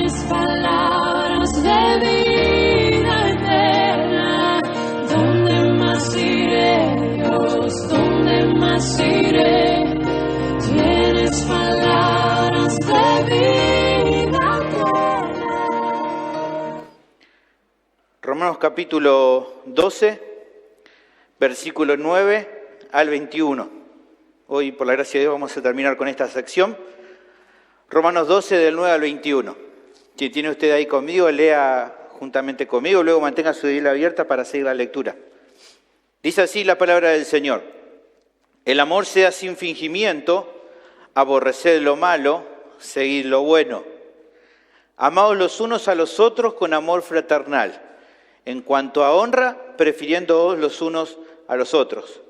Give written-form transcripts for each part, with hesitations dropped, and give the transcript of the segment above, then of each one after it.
Tienes palabras de vida eterna. ¿Dónde más iré, Dios? ¿Dónde más iré? Tienes palabras de vida eterna. Romanos capítulo 12, versículo 9 al 21. Hoy, por la gracia de Dios, vamos a terminar con esta sección. Romanos 12, del 9 al 21. Si tiene usted ahí conmigo, lea juntamente conmigo, luego mantenga su Biblia abierta para seguir la lectura. Dice así la palabra del Señor. El amor sea sin fingimiento, aborreced lo malo, seguid lo bueno. Amaos los unos a los otros con amor fraternal. En cuanto a honra, prefiriéndoos los unos a los otros.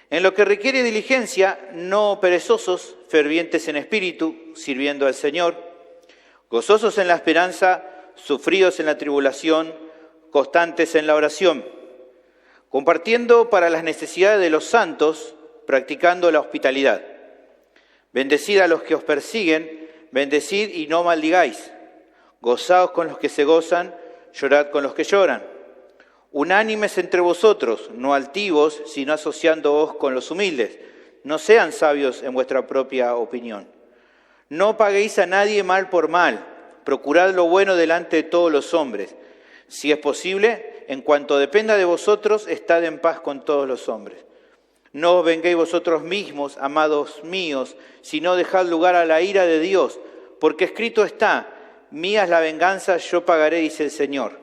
En lo que requiere diligencia, no perezosos, fervientes en espíritu, sirviendo al Señor, gozosos en la esperanza, sufridos en la tribulación, constantes en la oración, compartiendo para las necesidades de los santos, practicando la hospitalidad. Bendecid a los que os persiguen, bendecid y no maldigáis. Gozaos con los que se gozan, llorad con los que lloran. Unánimes entre vosotros, no altivos, sino asociándoos con los humildes. No sean sabios en vuestra propia opinión. No paguéis a nadie mal por mal. Procurad lo bueno delante de todos los hombres. Si es posible, en cuanto dependa de vosotros, estad en paz con todos los hombres. No os venguéis vosotros mismos, amados míos, sino dejad lugar a la ira de Dios, porque escrito está, mía es la venganza, yo pagaré, dice el Señor.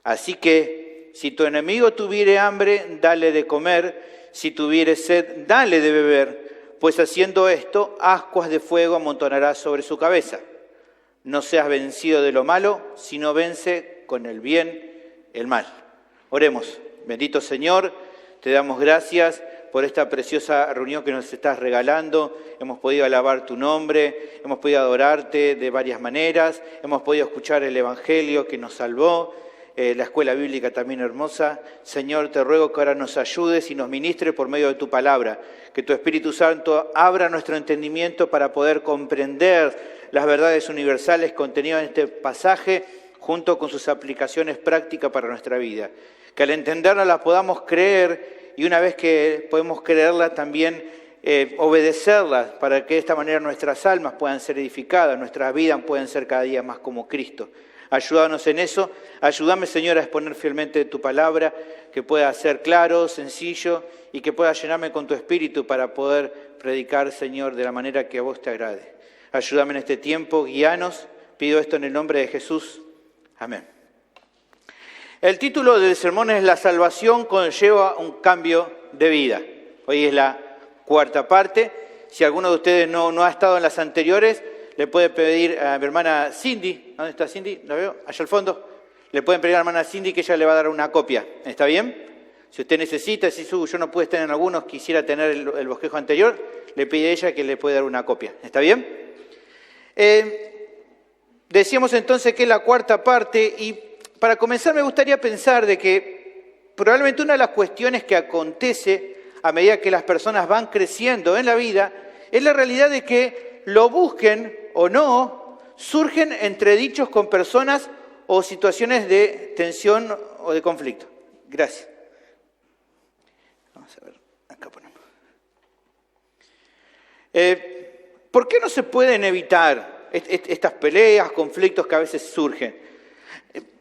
Así que, si tu enemigo tuviere hambre, dale de comer, si tuviere sed, dale de beber, pues haciendo esto, ascuas de fuego amontonarás sobre su cabeza. No seas vencido de lo malo, sino vence con el bien el mal. Oremos. Bendito Señor, te damos gracias por esta preciosa reunión que nos estás regalando. Hemos podido alabar tu nombre, hemos podido adorarte de varias maneras, hemos podido escuchar el Evangelio que nos salvó, la escuela bíblica también hermosa. Señor, te ruego que ahora nos ayudes y nos ministres por medio de tu palabra, que tu Espíritu Santo abra nuestro entendimiento para poder comprender las verdades universales contenidas en este pasaje, junto con sus aplicaciones prácticas para nuestra vida. Que al entenderlas las podamos creer y una vez que podemos creerlas también obedecerlas para que de esta manera nuestras almas puedan ser edificadas, nuestras vidas puedan ser cada día más como Cristo. Ayúdanos en eso. Ayúdame, Señor, a exponer fielmente tu palabra, que pueda ser claro, sencillo y que pueda llenarme con tu espíritu para poder predicar, Señor, de la manera que a vos te agrade. Ayúdame en este tiempo, guíanos. Pido esto en el nombre de Jesús. Amén. El título del sermón es La salvación conlleva un cambio de vida. Hoy es la cuarta parte. Si alguno de ustedes no ha estado en las anteriores, le puede pedir a mi hermana Cindy. ¿Dónde está Cindy? ¿La veo? Allá al fondo. Le pueden pedir a la hermana Cindy que ella le va a dar una copia. ¿Está bien? Si usted necesita, si yo no pude estar en algunos, quisiera tener el bosquejo anterior, le pide a ella que le puede dar una copia. ¿Está bien? Decíamos entonces que es la cuarta parte y para comenzar me gustaría pensar de que probablemente una de las cuestiones que acontece a medida que las personas van creciendo en la vida es la realidad de que lo busquen o no, surgen entredichos con personas o situaciones de tensión o de conflicto. Gracias. Vamos a ver, acá ponemos. ¿Por qué no se pueden evitar estas peleas, conflictos que a veces surgen?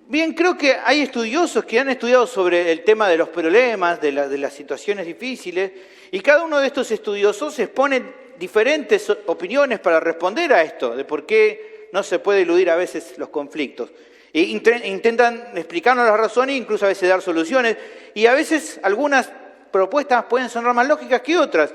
Bien, creo que hay estudiosos que han estudiado sobre el tema de los problemas, de las situaciones difíciles, y cada uno de estos estudiosos expone diferentes opiniones para responder a esto, de por qué no se puede eludir a veces los conflictos. E intentan explicarnos las razones e incluso a veces dar soluciones, y a veces algunas propuestas pueden sonar más lógicas que otras.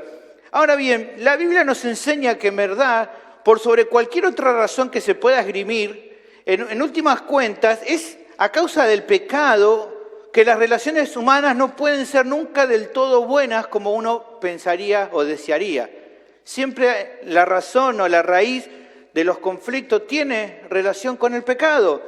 Ahora bien, la Biblia nos enseña que en verdad, por sobre cualquier otra razón que se pueda esgrimir, en últimas cuentas, es a causa del pecado que las relaciones humanas no pueden ser nunca del todo buenas como uno pensaría o desearía. Siempre la razón o la raíz de los conflictos tiene relación con el pecado.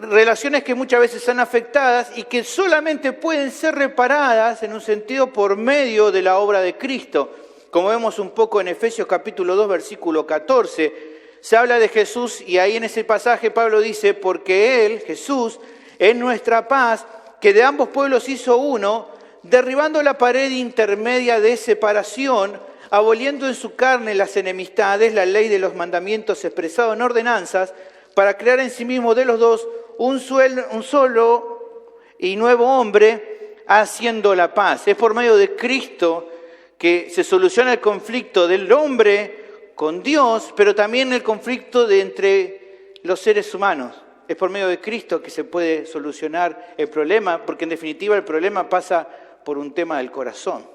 Relaciones que muchas veces son afectadas y que solamente pueden ser reparadas en un sentido por medio de la obra de Cristo. Como vemos un poco en Efesios capítulo 2, versículo 14, se habla de Jesús y ahí en ese pasaje Pablo dice, porque Él, Jesús, es nuestra paz, que de ambos pueblos hizo uno, derribando la pared intermedia de separación, aboliendo en su carne las enemistades, la ley de los mandamientos expresado en ordenanzas, para crear en sí mismo de los dos un solo y nuevo hombre, haciendo la paz. Es por medio de Cristo que se soluciona el conflicto del hombre con Dios, pero también el conflicto entre los seres humanos. Es por medio de Cristo que se puede solucionar el problema, porque en definitiva el problema pasa por un tema del corazón.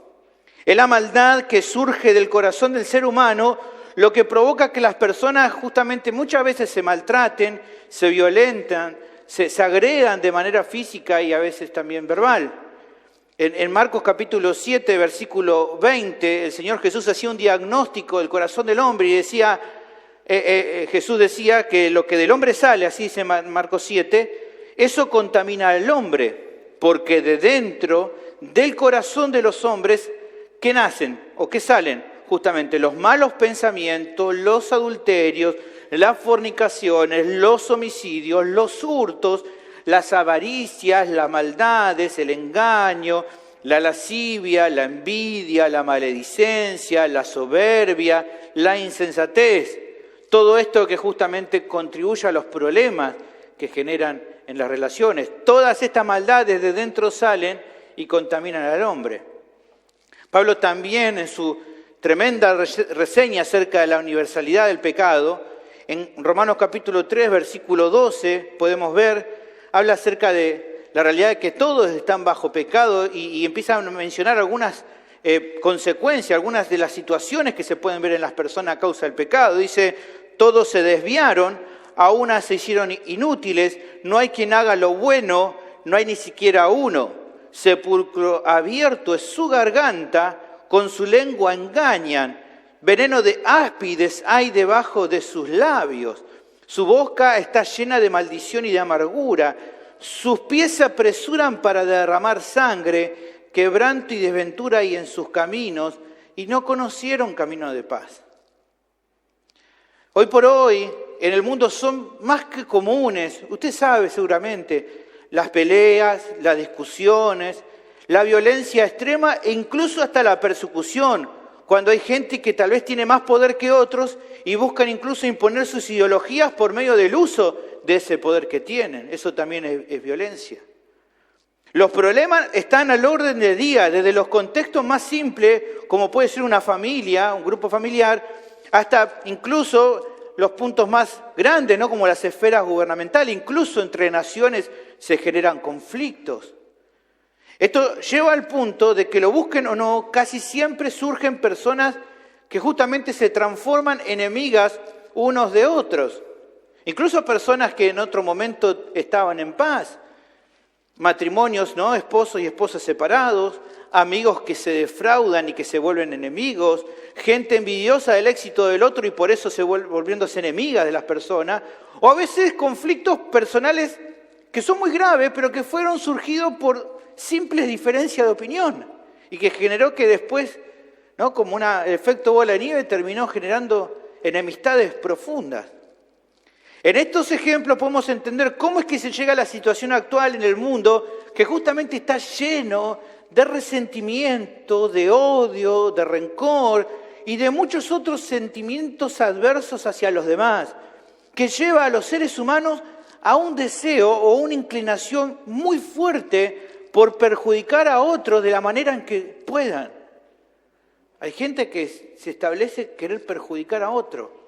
Es la maldad que surge del corazón del ser humano lo que provoca que las personas justamente muchas veces se maltraten, se violentan, se agredan de manera física y a veces también verbal. En Marcos capítulo 7, versículo 20, el Señor Jesús hacía un diagnóstico del corazón del hombre y decía, Jesús decía que lo que del hombre sale, así dice Marcos 7, eso contamina al hombre, porque de dentro del corazón de los hombres, ¿qué nacen o qué salen? Justamente los malos pensamientos, los adulterios, las fornicaciones, los homicidios, los hurtos, las avaricias, las maldades, el engaño, la lascivia, la envidia, la maledicencia, la soberbia, la insensatez. Todo esto que justamente contribuye a los problemas que generan en las relaciones. Todas estas maldades de dentro salen y contaminan al hombre. Pablo también en su tremenda reseña acerca de la universalidad del pecado, en Romanos capítulo 3, versículo 12, podemos ver, habla acerca de la realidad de que todos están bajo pecado y empieza a mencionar algunas consecuencias, algunas de las situaciones que se pueden ver en las personas a causa del pecado. Dice, todos se desviaron, a unas se hicieron inútiles, no hay quien haga lo bueno, no hay ni siquiera uno. Sepulcro abierto es su garganta, con su lengua engañan, veneno de áspides hay debajo de sus labios. Su boca está llena de maldición y de amargura, sus pies se apresuran para derramar sangre, quebranto y desventura hay en sus caminos, y no conocieron camino de paz. Hoy por hoy, en el mundo son más que comunes, usted sabe seguramente, las peleas, las discusiones, la violencia extrema e incluso hasta la persecución, cuando hay gente que tal vez tiene más poder que otros y buscan incluso imponer sus ideologías por medio del uso de ese poder que tienen. Eso también es violencia. Los problemas están al orden del día, desde los contextos más simples, como puede ser una familia, un grupo familiar, hasta incluso los puntos más grandes, ¿no? Como las esferas gubernamentales, incluso entre naciones se generan conflictos. Esto lleva al punto de que lo busquen o no, casi siempre surgen personas que justamente se transforman enemigas unos de otros. Incluso personas que en otro momento estaban en paz. Matrimonios, ¿no? Esposos y esposas separados, amigos que se defraudan y que se vuelven enemigos, gente envidiosa del éxito del otro y por eso se volviéndose enemiga de las personas, o a veces conflictos personales que son muy graves, pero que fueron surgidos por simples diferencias de opinión y que generó que después, ¿no? Como un efecto bola de nieve, terminó generando enemistades profundas. En estos ejemplos podemos entender cómo es que se llega a la situación actual en el mundo que justamente está lleno de resentimiento, de odio, de rencor y de muchos otros sentimientos adversos hacia los demás, que lleva a los seres humanos a un deseo o una inclinación muy fuerte por perjudicar a otros de la manera en que puedan. Hay gente que se establece querer perjudicar a otro.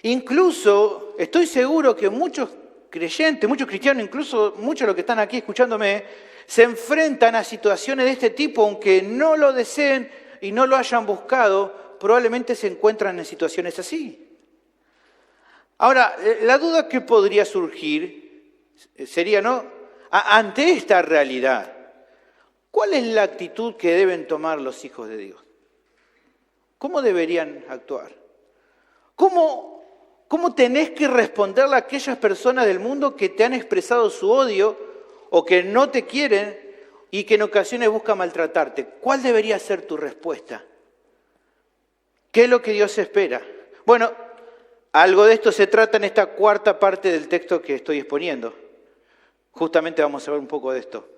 Incluso, estoy seguro que muchos creyentes, muchos cristianos, incluso muchos de los que están aquí escuchándome, se enfrentan a situaciones de este tipo, aunque no lo deseen y no lo hayan buscado, probablemente se encuentran en situaciones así. Ahora, la duda que podría surgir sería, ¿no? Ante esta realidad, ¿cuál es la actitud que deben tomar los hijos de Dios? ¿Cómo deberían actuar? ¿Cómo tenés que responderle a aquellas personas del mundo que te han expresado su odio o que no te quieren y que en ocasiones buscan maltratarte? ¿Cuál debería ser tu respuesta? ¿Qué es lo que Dios espera? Bueno, algo de esto se trata en esta cuarta parte del texto que estoy exponiendo. Justamente vamos a ver un poco de esto.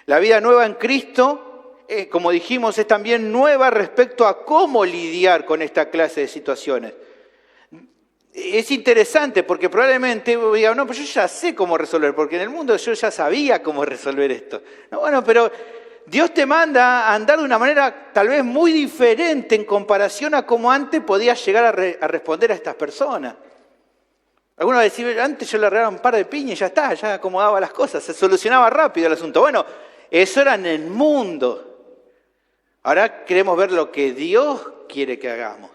La vida nueva en Cristo, como dijimos, es también nueva respecto a cómo lidiar con esta clase de situaciones. Es interesante porque probablemente diga, no, pues yo ya sé cómo resolver, porque en el mundo yo ya sabía cómo resolver esto. No, bueno, pero Dios te manda a andar de una manera tal vez muy diferente en comparación a cómo antes podías llegar a responder a estas personas. Algunos van a decir, antes yo le regalaba un par de piñas y ya está, ya acomodaba las cosas, se solucionaba rápido el asunto. Bueno, eso era en el mundo. Ahora queremos ver lo que Dios quiere que hagamos.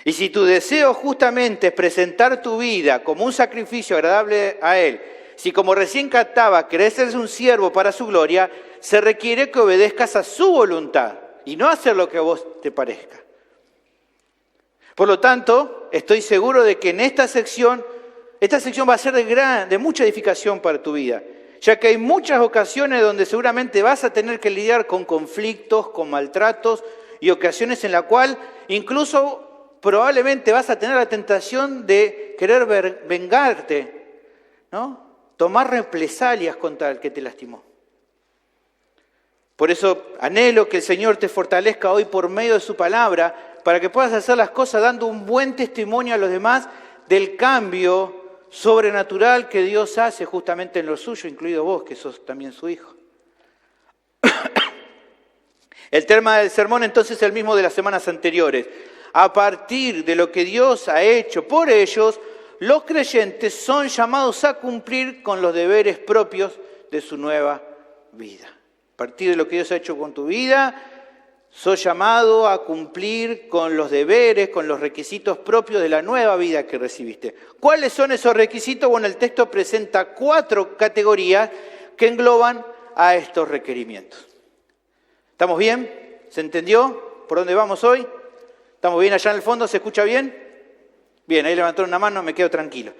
Y si tu deseo justamente es presentar tu vida como un sacrificio agradable a Él, si como recién cantaba querés ser un siervo para su gloria, se requiere que obedezcas a su voluntad y no hacer lo que a vos te parezca. Por lo tanto, estoy seguro de que en esta sección va a ser de mucha edificación para tu vida, ya que hay muchas ocasiones donde seguramente vas a tener que lidiar con conflictos, con maltratos y ocasiones en las cuales incluso probablemente vas a tener la tentación de querer vengarte, ¿no? Tomar represalias contra el que te lastimó. Por eso anhelo que el Señor te fortalezca hoy por medio de su palabra para que puedas hacer las cosas dando un buen testimonio a los demás del cambio sobrenatural que Dios hace justamente en lo suyo, incluido vos, que sos también su hijo. El tema del sermón entonces es el mismo de las semanas anteriores. A partir de lo que Dios ha hecho por ellos, los creyentes son llamados a cumplir con los deberes propios de su nueva vida. A partir de lo que Dios ha hecho con tu vida, sos llamado a cumplir con los deberes, con los requisitos propios de la nueva vida que recibiste. ¿Cuáles son esos requisitos? Bueno, el texto presenta 4 categorías que engloban a estos requerimientos. ¿Estamos bien? ¿Se entendió por dónde vamos hoy? ¿Estamos bien allá en el fondo? ¿Se escucha bien? Bien, ahí levantaron una mano, me quedo tranquilo.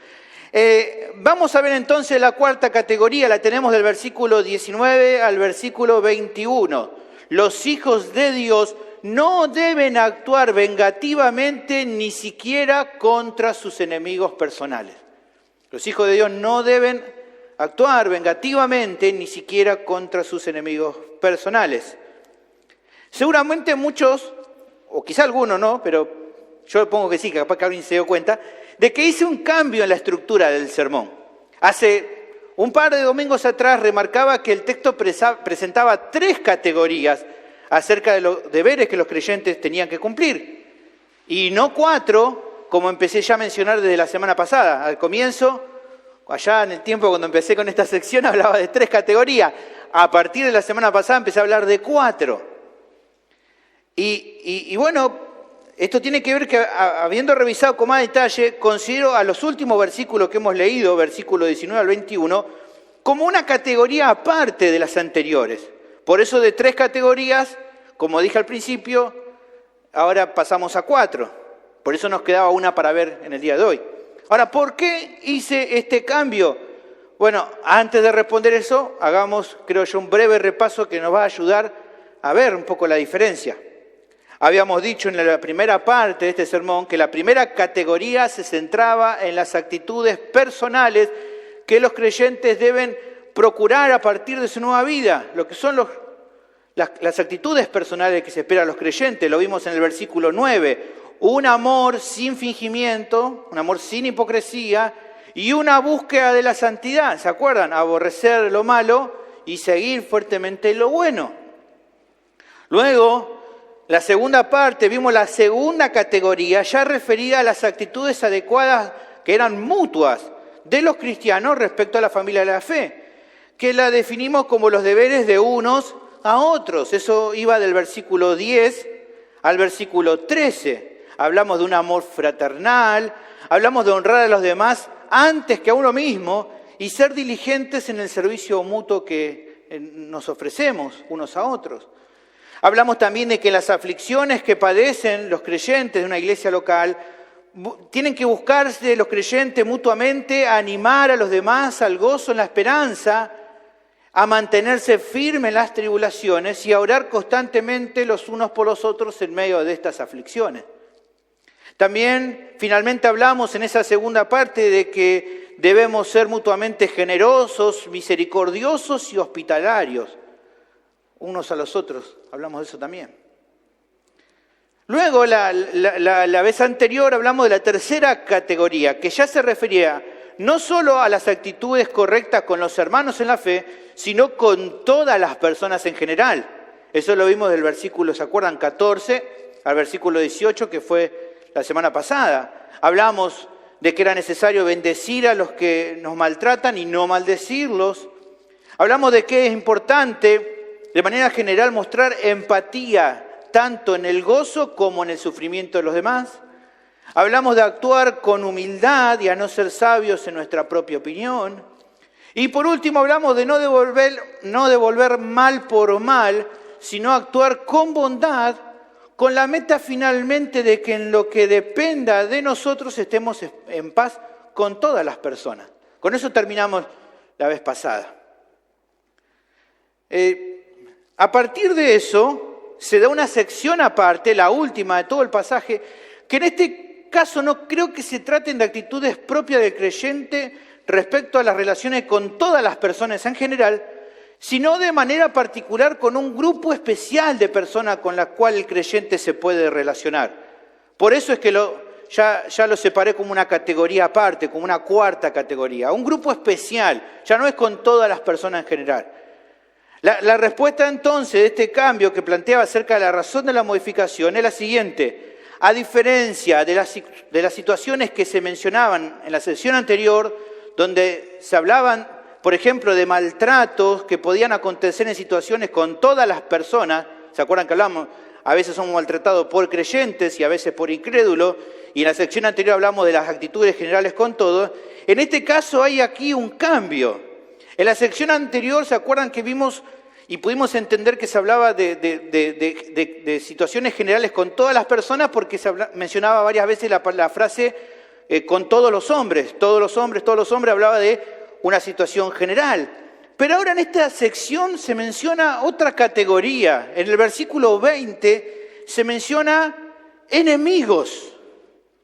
Vamos a ver entonces la cuarta categoría, la tenemos del versículo 19 al versículo 21. Los hijos de Dios no deben actuar vengativamente ni siquiera contra sus enemigos personales. Los hijos de Dios no deben actuar vengativamente ni siquiera contra sus enemigos personales. Seguramente muchos, o quizá algunos no, pero yo pongo que sí, que capaz que alguien se dio cuenta, de que hice un cambio en la estructura del sermón. Hace un par de domingos atrás remarcaba que el texto presentaba 3 categorías acerca de los deberes que los creyentes tenían que cumplir. Y no 4, como empecé ya a mencionar desde la semana pasada. Al comienzo, allá en el tiempo cuando empecé con esta sección, hablaba de 3 categorías. A partir de la semana pasada empecé a hablar de 4. Y bueno, esto tiene que ver que, habiendo revisado con más detalle, considero a los últimos versículos que hemos leído, versículo 19 al 21, como una categoría aparte de las anteriores. Por eso de 3 categorías, como dije al principio, ahora pasamos a 4. Por eso nos quedaba una para ver en el día de hoy. Ahora, ¿por qué hice este cambio? Bueno, antes de responder eso, hagamos, creo yo, un breve repaso que nos va a ayudar a ver un poco la diferencia. Habíamos dicho en la primera parte de este sermón que la primera categoría se centraba en las actitudes personales que los creyentes deben procurar a partir de su nueva vida, lo que son las actitudes personales que se esperan a los creyentes. Lo vimos en el versículo 9, un amor sin fingimiento, un amor sin hipocresía y una búsqueda de la santidad. ¿Se acuerdan? Aborrecer lo malo y seguir fuertemente lo bueno. Luego, la segunda parte, vimos la segunda categoría ya referida a las actitudes adecuadas que eran mutuas de los cristianos respecto a la familia de la fe, que la definimos como los deberes de unos a otros. Eso iba del versículo 10 al versículo 13. Hablamos de un amor fraternal, hablamos de honrar a los demás antes que a uno mismo y ser diligentes en el servicio mutuo que nos ofrecemos unos a otros. Hablamos también de que las aflicciones que padecen los creyentes de una iglesia local tienen que buscarse los creyentes mutuamente a animar a los demás al gozo en la esperanza, a mantenerse firmes en las tribulaciones y a orar constantemente los unos por los otros en medio de estas aflicciones. También, finalmente, hablamos en esa segunda parte de que debemos ser mutuamente generosos, misericordiosos y hospitalarios, unos a los otros. Hablamos de eso también. Luego, la vez anterior, hablamos de la tercera categoría, que ya se refería no solo a las actitudes correctas con los hermanos en la fe, sino con todas las personas en general. Eso lo vimos del versículo, ¿se acuerdan? 14 al versículo 18, que fue la semana pasada. Hablamos de que era necesario bendecir a los que nos maltratan y no maldecirlos. Hablamos de que es importante, de manera general, mostrar empatía, tanto en el gozo como en el sufrimiento de los demás. Hablamos de actuar con humildad y a no ser sabios en nuestra propia opinión. Y por último hablamos de no devolver mal por mal, sino actuar con bondad, con la meta finalmente de que en lo que dependa de nosotros estemos en paz con todas las personas. Con eso terminamos la vez pasada. A partir de eso se da una sección aparte, la última de todo el pasaje, que en este caso no creo que se traten de actitudes propias del creyente respecto a las relaciones con todas las personas en general, sino de manera particular con un grupo especial de personas con las cuales el creyente se puede relacionar. Por eso es que ya lo separé como una categoría aparte, como una cuarta categoría, un grupo especial, ya no es con todas las personas en general. La respuesta entonces de este cambio que planteaba acerca de la razón de la modificación es la siguiente. A diferencia de las situaciones que se mencionaban en la sesión anterior, donde se hablaban, por ejemplo, de maltratos que podían acontecer en situaciones con todas las personas, ¿se acuerdan que hablamos? A veces somos maltratados por creyentes y a veces por incrédulos, y en la sección anterior hablamos de las actitudes generales con todos. En este caso hay aquí un cambio. En la sección anterior, ¿se acuerdan que vimos y pudimos entender que se hablaba de situaciones generales con todas las personas porque se mencionaba varias veces la frase con todos los hombres? Todos los hombres, hablaba de una situación general. Pero ahora en esta sección se menciona otra categoría. En el versículo 20 se menciona enemigos,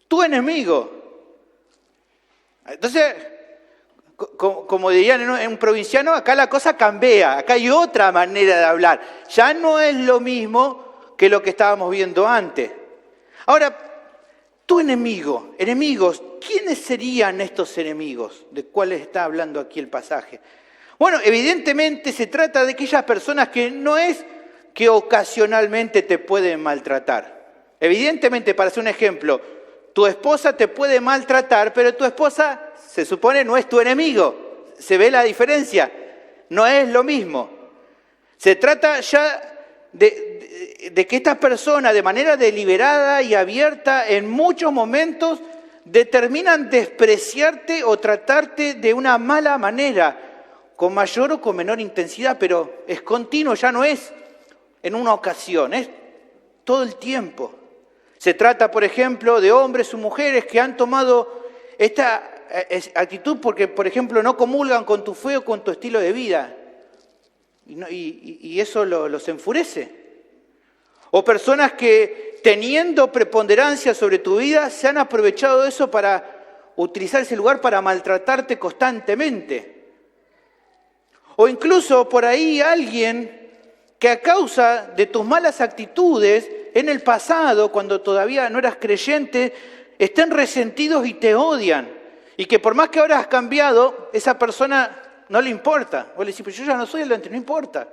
tu enemigo. Entonces, como dirían en un provinciano, acá la cosa cambia, acá hay otra manera de hablar. Ya no es lo mismo que lo que estábamos viendo antes. Ahora, tu enemigo, enemigos, ¿quiénes serían estos enemigos de cuáles está hablando aquí el pasaje? Bueno, evidentemente se trata de aquellas personas que no es que ocasionalmente te pueden maltratar. Evidentemente, para hacer un ejemplo, tu esposa te puede maltratar, pero tu esposa, se supone, no es tu enemigo. ¿Se ve la diferencia? No es lo mismo. Se trata ya de que estas personas, de manera deliberada y abierta, en muchos momentos determinan despreciarte o tratarte de una mala manera, con mayor o con menor intensidad, pero es continuo, ya no es en una ocasión, es todo el tiempo. Se trata, por ejemplo, de hombres o mujeres que han tomado esta actitud porque, por ejemplo, no comulgan con tu fe o con tu estilo de vida. Y eso los enfurece. O personas que, teniendo preponderancia sobre tu vida, se han aprovechado de eso para utilizar ese lugar para maltratarte constantemente. O incluso por ahí alguien que a causa de tus malas actitudes en el pasado, cuando todavía no eras creyente, estén resentidos y te odian. Y que por más que ahora has cambiado, esa persona no le importa. Vos le decís, pero yo ya no soy el de antes, no importa.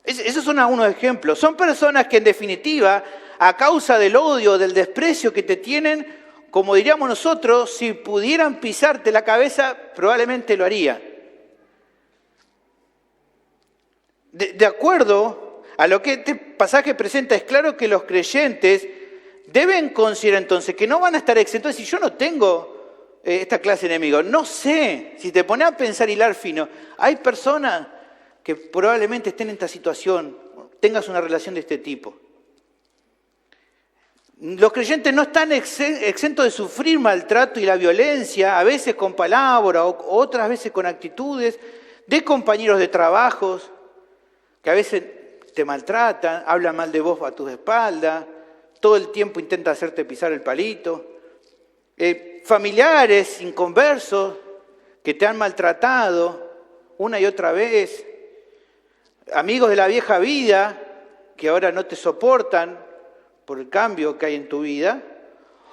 Esos son algunos ejemplos. Son personas que en definitiva, a causa del odio, del desprecio que te tienen, como diríamos nosotros, si pudieran pisarte la cabeza, probablemente lo harían. De acuerdo a lo que este pasaje presenta, es claro que los creyentes deben considerar entonces que no van a estar exentos. Si yo no tengo esta clase de enemigos, no sé, si te pones a pensar hilar fino, hay personas que probablemente estén en esta situación, tengas una relación de este tipo. Los creyentes no están exentos de sufrir maltrato y la violencia, a veces con palabras o otras veces con actitudes, de compañeros de trabajos que a veces te maltratan, hablan mal de vos a tus espaldas, todo el tiempo intenta hacerte pisar el palito. Familiares inconversos que te han maltratado una y otra vez. Amigos de la vieja vida que ahora no te soportan por el cambio que hay en tu vida.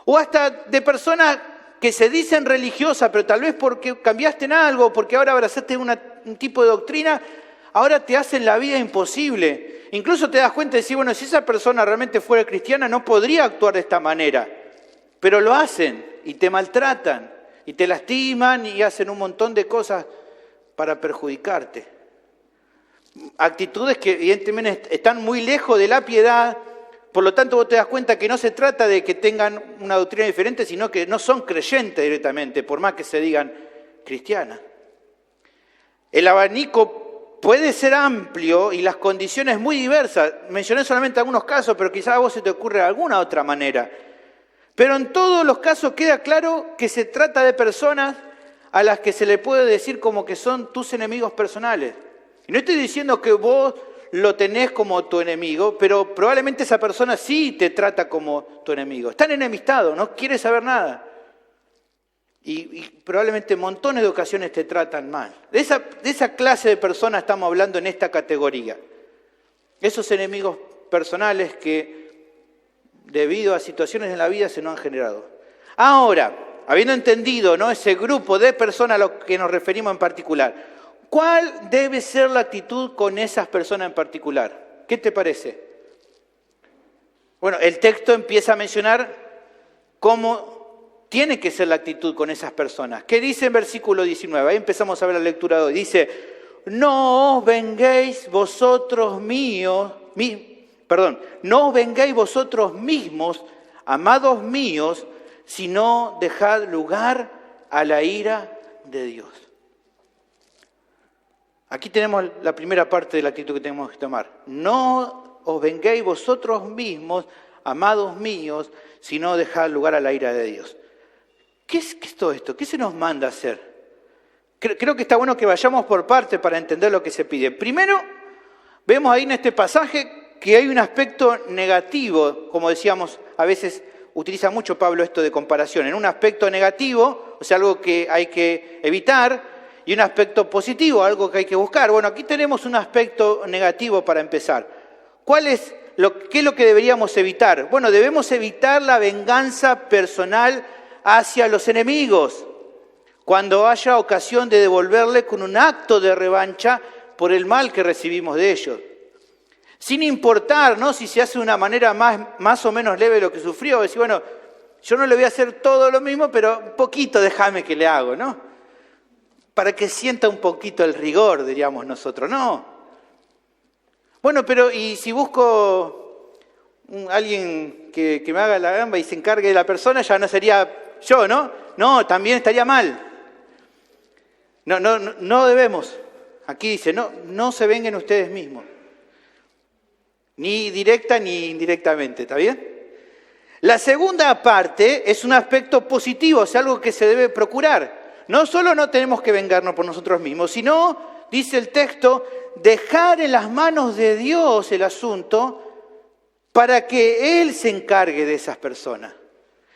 O hasta de personas que se dicen religiosas, pero tal vez porque cambiaste en algo, porque ahora abrazaste un tipo de doctrina, ahora te hacen la vida imposible. Incluso te das cuenta de decir, bueno, si esa persona realmente fuera cristiana no podría actuar de esta manera. Pero lo hacen y te maltratan y te lastiman y hacen un montón de cosas para perjudicarte. Actitudes que evidentemente están muy lejos de la piedad. Por lo tanto, vos te das cuenta que no se trata de que tengan una doctrina diferente, sino que no son creyentes directamente, por más que se digan cristianas. El abanico puede ser amplio y las condiciones muy diversas. Mencioné solamente algunos casos, pero quizás a vos se te ocurre alguna otra manera. Pero en todos los casos queda claro que se trata de personas a las que se le puede decir como que son tus enemigos personales. Y no estoy diciendo que vos lo tenés como tu enemigo, pero probablemente esa persona sí te trata como tu enemigo. Están enemistados, no quiere saber nada. Y probablemente montones de ocasiones te tratan mal. De esa clase de personas estamos hablando en esta categoría. Esos enemigos personales que debido a situaciones en la vida se nos han generado. Ahora, habiendo entendido, ¿no?, ese grupo de personas a los que nos referimos en particular, ¿cuál debe ser la actitud con esas personas en particular? ¿Qué te parece? Bueno, el texto empieza a mencionar cómo tiene que ser la actitud con esas personas. ¿Qué dice en versículo 19? Ahí empezamos a ver la lectura de hoy. Dice, no os venguéis vosotros mismos, amados míos, sino dejad lugar a la ira de Dios. Aquí tenemos la primera parte de la actitud que tenemos que tomar. No os venguéis vosotros mismos, amados míos, sino dejad lugar a la ira de Dios. ¿Qué es todo esto? ¿Qué se nos manda a hacer? Creo que está bueno que vayamos por partes para entender lo que se pide. Primero, vemos ahí en este pasaje que hay un aspecto negativo, como decíamos, a veces utiliza mucho Pablo esto de comparación, en un aspecto negativo, o sea, algo que hay que evitar, y un aspecto positivo, algo que hay que buscar. Bueno, aquí tenemos un aspecto negativo para empezar. ¿Qué es lo que deberíamos evitar? Bueno, debemos evitar la venganza personal hacia los enemigos, cuando haya ocasión de devolverle con un acto de revancha por el mal que recibimos de ellos. Sin importar, ¿no?, si se hace de una manera más o menos leve lo que sufrió, decir, bueno, yo no le voy a hacer todo lo mismo, pero un poquito déjame que le hago, ¿no? Para que sienta un poquito el rigor, diríamos nosotros, ¿no? Bueno, pero ¿y si busco alguien que me haga la gamba y se encargue de la persona, ya no sería yo, ¿no? No, también estaría mal. No debemos. Aquí dice, no se venguen ustedes mismos. Ni directa ni indirectamente, ¿está bien? La segunda parte es un aspecto positivo, es algo que se debe procurar. No solo no tenemos que vengarnos por nosotros mismos, sino, dice el texto, dejar en las manos de Dios el asunto para que Él se encargue de esas personas.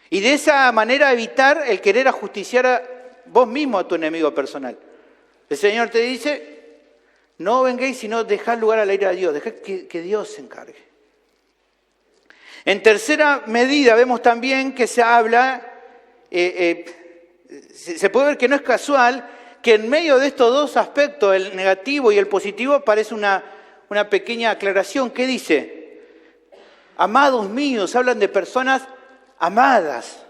Y de esa manera evitar el querer ajusticiar a vos mismo a tu enemigo personal. El Señor te dice, no vengáis, sino dejad lugar a la ira de Dios, dejad que Dios se encargue. En tercera medida vemos también que se habla, se puede ver que no es casual, que en medio de estos dos aspectos, el negativo y el positivo, aparece una pequeña aclaración. ¿Qué dice? Amados míos, hablan de personas amadas.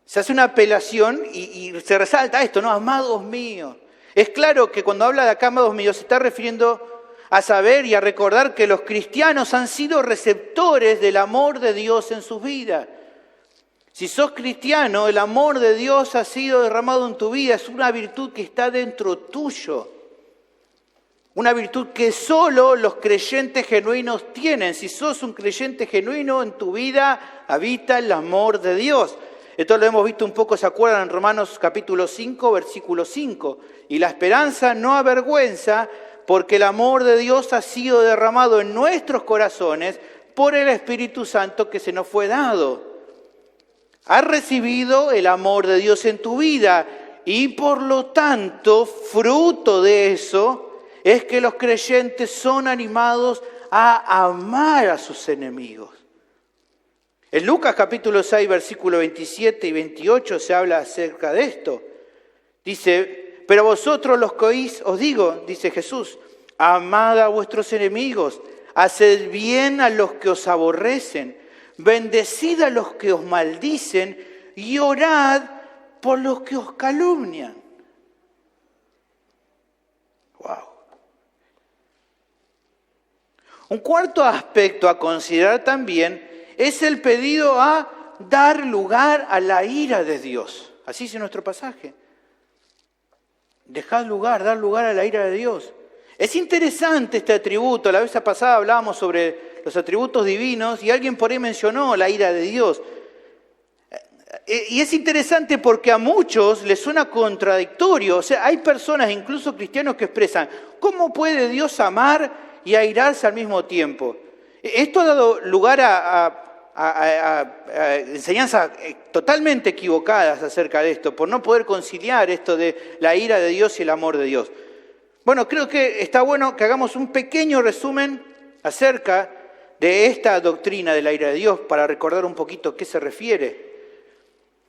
Se hace una apelación y se resalta esto, ¿no? Amados míos. Es claro que cuando habla de acá, amados míos, se está refiriendo a saber y a recordar que los cristianos han sido receptores del amor de Dios en sus vidas. Si sos cristiano, el amor de Dios ha sido derramado en tu vida, es una virtud que está dentro tuyo. Una virtud que solo los creyentes genuinos tienen. Si sos un creyente genuino, en tu vida habita el amor de Dios. Esto lo hemos visto un poco, ¿se acuerdan? En Romanos capítulo 5, versículo 5. Y la esperanza no avergüenza, porque el amor de Dios ha sido derramado en nuestros corazones por el Espíritu Santo que se nos fue dado. Has recibido el amor de Dios en tu vida y por lo tanto, fruto de eso, es que los creyentes son animados a amar a sus enemigos. En Lucas capítulo 6, versículos 27 y 28 se habla acerca de esto. Dice, pero vosotros los que oís, os digo, dice Jesús, amad a vuestros enemigos, haced bien a los que os aborrecen, bendecid a los que os maldicen y orad por los que os calumnian. Wow. Un cuarto aspecto a considerar también es el pedido a dar lugar a la ira de Dios. Así dice nuestro pasaje. Dar lugar a la ira de Dios. Es interesante este atributo. La vez pasada hablábamos sobre los atributos divinos y alguien por ahí mencionó la ira de Dios. Y es interesante porque a muchos les suena contradictorio. O sea, hay personas, incluso cristianos, que expresan, ¿cómo puede Dios amar y airarse al mismo tiempo? Esto ha dado lugar a enseñanzas totalmente equivocadas acerca de esto, por no poder conciliar esto de la ira de Dios y el amor de Dios. Bueno, creo que está bueno que hagamos un pequeño resumen acerca de esta doctrina de la ira de Dios para recordar un poquito a qué se refiere.